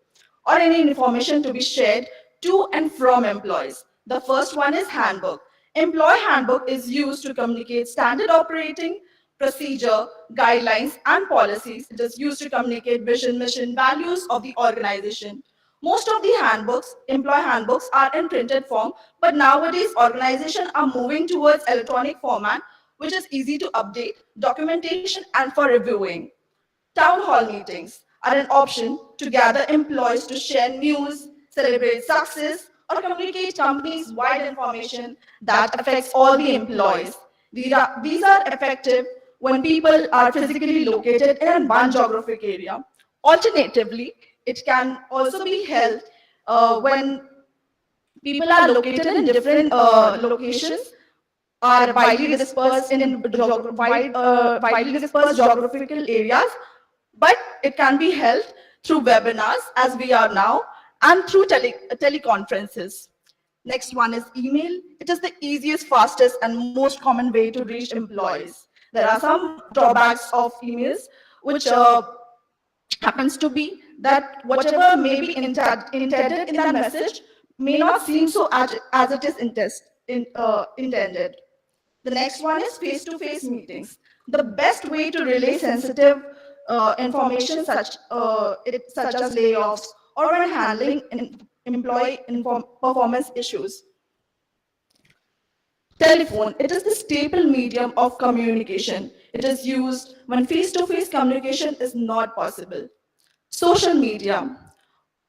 [SPEAKER 7] or any information to be shared to and from employees. The first one is handbook. Employee handbook is used to communicate standard operating procedure, guidelines, and policies. It is used to communicate vision, mission, values of the organization. Most of the handbooks, employee handbooks, are in printed form, but nowadays organizations are moving towards electronic format, which is easy to update, documentation, and for reviewing. Town hall meetings are an option to gather employees to share news, celebrate success, or communicate companies' wide information that affects all the employees. These are effective when people are physically located in one geographic area. Alternatively, it can also be held when people are located in different locations are widely dispersed in widely dispersed geographical areas, but it can be held through webinars as we are now and through teleconferences. Next one is email. It is the easiest, fastest, and most common way to reach employees. There are some drawbacks of emails, which happens to be that whatever may be intended in that message may not seem so as it is intended. The next one is face-to-face meetings. The best way to relay sensitive information such as layoffs or when handling employee performance issues. Telephone, it is the staple medium of communication. It is used when face-to-face communication is not possible. Social media.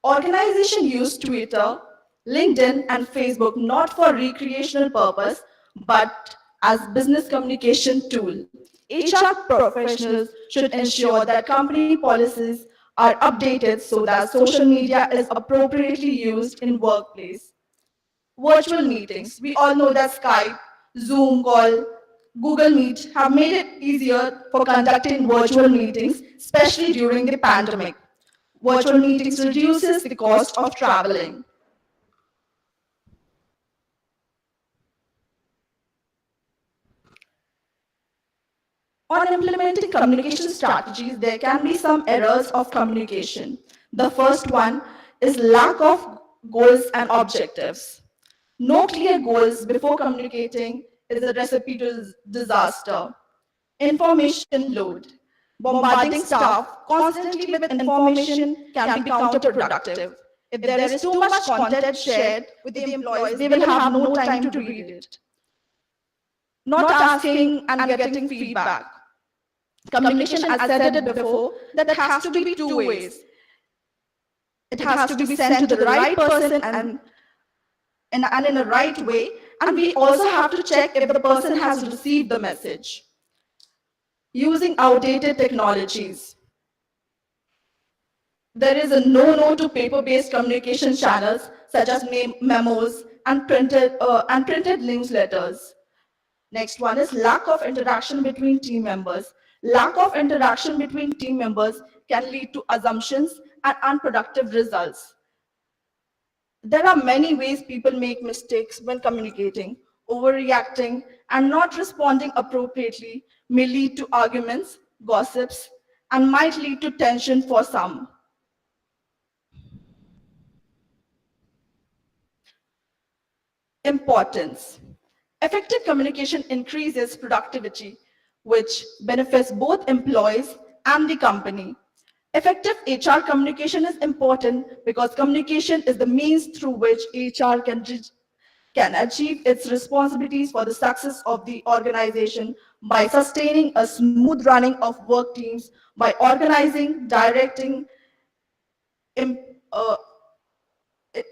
[SPEAKER 7] Organization use Twitter, LinkedIn, and Facebook not for recreational purpose, but as business communication tool. HR professionals should ensure that company policies are updated so that social media is appropriately used in workplace. Virtual meetings. We all know that Skype, Zoom call, Google Meet have made it easier for conducting virtual meetings, especially during the pandemic. Virtual meetings reduces the cost of traveling. On implementing communication strategies, there can be some errors of communication. The first one is lack of goals and objectives. No clear goals before communicating is a recipe to disaster. Information load. Bombarding staff constantly with information can be counterproductive. If there is too much content shared with the employees, they will have no time to read it. Not asking and getting feedback. Communication, as said it before, that has to be two ways. It has to be sent to the right person and in a right way, and we also have to check if the person has received the message. Using outdated technologies. There is a no to paper-based communication channels such as memos and printed newsletters. Next one is lack of interaction between team members. Lack of interaction between team members can lead to assumptions and unproductive results. There are many ways people make mistakes when communicating. Overreacting and not responding appropriately may lead to arguments, gossips, and might lead to tension for some. Importance. Effective communication increases productivity, which benefits both employees and the company. Effective HR communication is important because communication is the means through which HR can achieve its responsibilities for the success of the organization by sustaining a smooth running of work teams, by organizing, directing,
[SPEAKER 10] em- uh,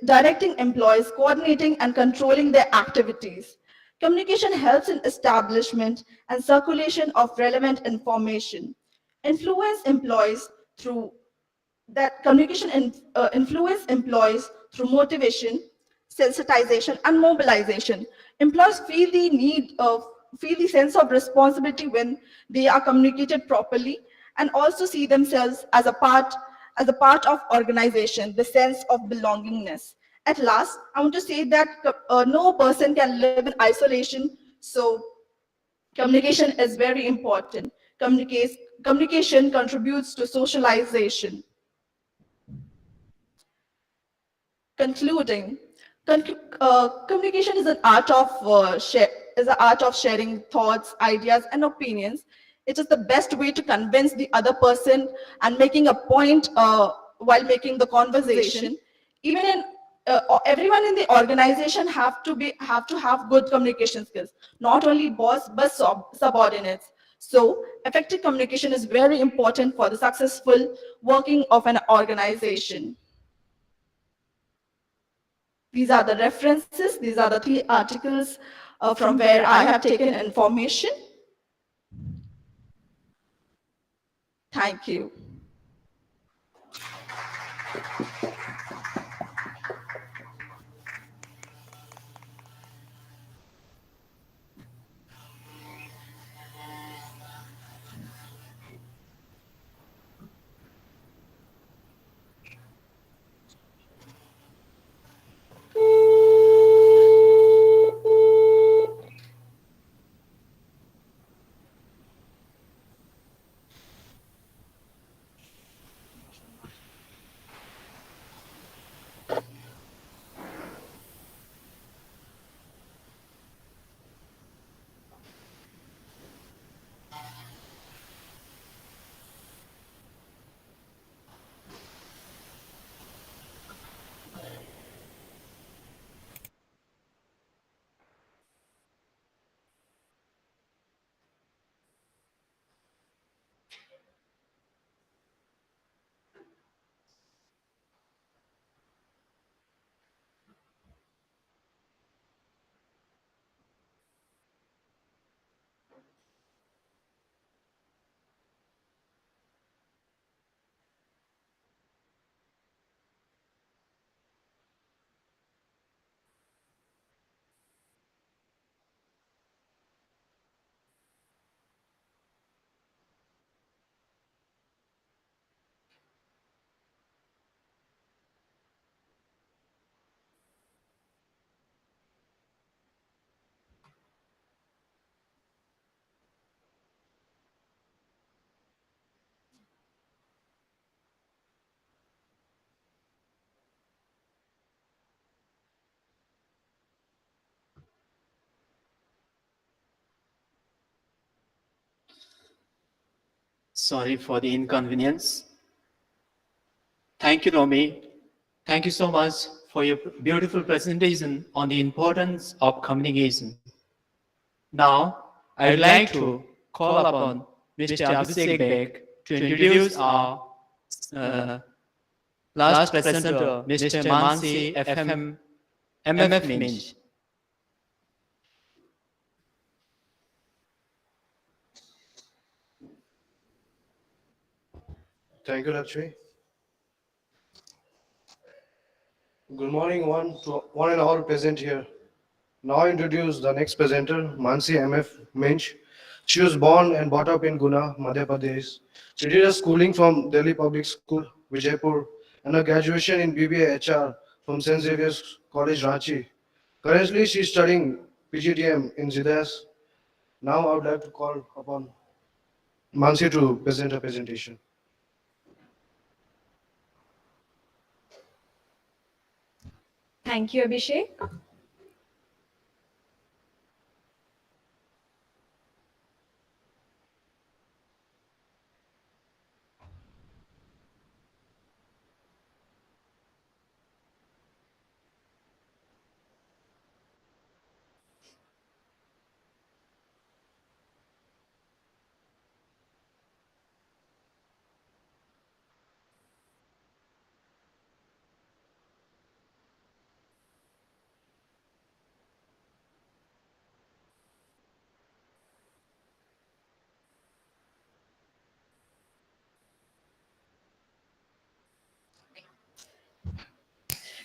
[SPEAKER 10] directing employees, coordinating and controlling their activities. Communication helps in establishment and circulation of relevant information. Influence employees through that communication influence employees through motivation, sensitization, and mobilization. Employees feel the sense of responsibility when they are communicated properly, and also see themselves as a part of organization, the sense of belongingness. At last, I want to say that no person can live in isolation, so communication is very important. Communication contributes to socialization. Concluding, communication is an art of sharing thoughts, ideas, and opinions. It is the best way to convince the other person and making a point while making the conversation. Even in everyone in the organization have to have good communication skills. Not only boss but subordinates. So effective communication is very important for the successful working of an organization. These are the references, these are the 3 articles from where I have taken information. Thank you.
[SPEAKER 1] Sorry for the inconvenience. Thank you, Romy. Thank you so much for your beautiful presentation on the importance of communication. Now, I would like to call upon Mr. Abhishek Beg to introduce our uh, last presenter, Mr. Mansi FM MF Minj.
[SPEAKER 9] Thank you, Lakshmi. Good morning, one and all present here. Now I introduce the next presenter, Mansi MF Minch. She was born and brought up in Guna, Madhya Pradesh. She did her schooling from Delhi Public School, Vijaypur, and her graduation in BBA HR from St. Xavier's College, Ranchi. Currently, she is studying PGDM in Zidas. Now I would like to call upon Mansi to present her presentation.
[SPEAKER 3] Thank you, Abhishek.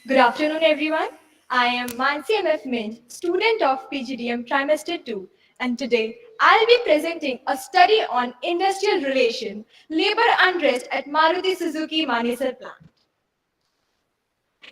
[SPEAKER 3] Good afternoon, everyone. I am Mansi MF Min, student of PGDM Trimester 2, and today I'll be presenting a study on industrial relation, labor unrest at Maruti Suzuki Manesar plant.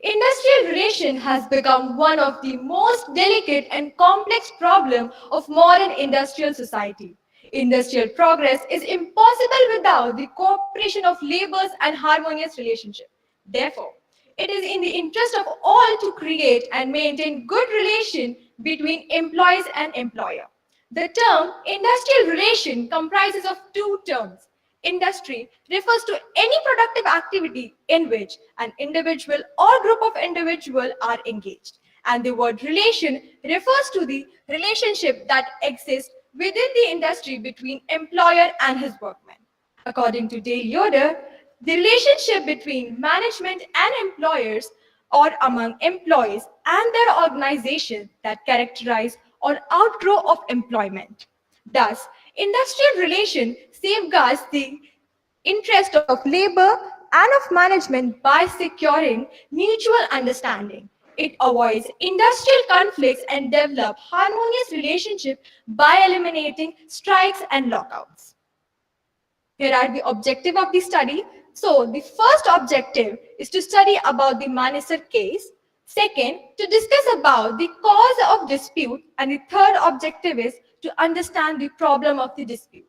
[SPEAKER 3] Industrial relation has become one of the most delicate and complex problems of modern industrial society. Industrial progress is impossible without the cooperation of laborers and harmonious relationship. Therefore, it is in the interest of all to create and maintain good relation between employees and employer. The term industrial relation comprises of two terms. Industry refers to any productive activity in which an individual or group of individuals are engaged. And the word relation refers to the relationship that exists within the industry between employer and his workmen. According to Daily Order, the relationship between management and employers or among employees and their organization that characterize or outgrow of employment. Thus, industrial relation safeguards the interest of labor and of management by securing mutual understanding. It avoids industrial conflicts and develop harmonious relationship by eliminating strikes and lockouts. Here are the objective of the study. So the first objective is to study about the Manesar case. Second, to discuss about the cause of dispute. And the third objective is to understand the problem of the dispute.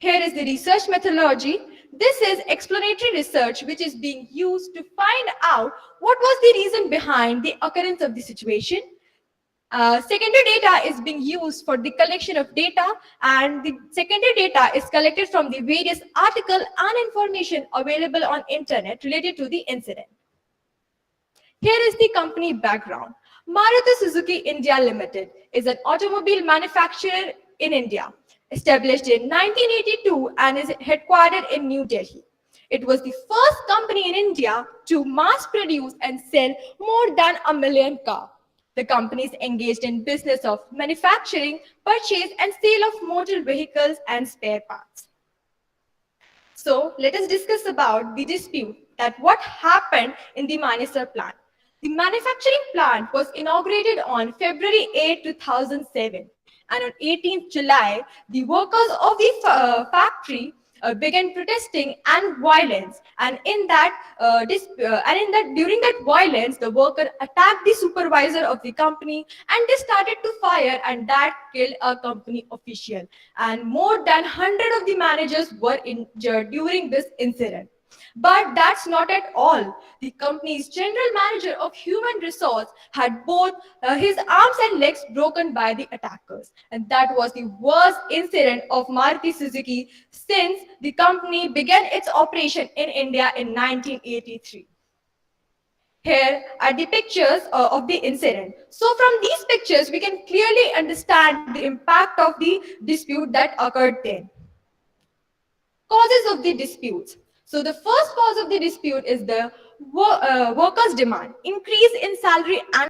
[SPEAKER 3] Here is the research methodology. This is explanatory research which is being used to find out what was the reason behind the occurrence of the situation. Secondary data is being used for the collection of data, and the secondary data is collected from the various articles and information available on internet related to the incident. Here is the company background. Maruti Suzuki India Limited is an automobile manufacturer in India, established in 1982 and is headquartered in New Delhi. It was the first company in India to mass produce and sell more than 1 million cars. The company is engaged in business of manufacturing, purchase and sale of motor vehicles and spare parts. So let us discuss about the dispute that what happened in the Manesar plant. The manufacturing plant was inaugurated on February 8, 2007, and on 18th July, the workers of the factory began protesting and violence. And during that violence, the worker attacked the supervisor of the company, and they started to fire, and that killed a company official. And more than 100 of the managers were injured during this incident. But that's not at all. The company's general manager of human resource had both his arms and legs broken by the attackers. And that was the worst incident of Maruti Suzuki since the company began its operation in India in 1983. Here are the pictures of the incident. So from these pictures, we can clearly understand the impact of the dispute that occurred then. Causes of the disputes. So the first cause of the dispute is the workers' demand, increase in salary and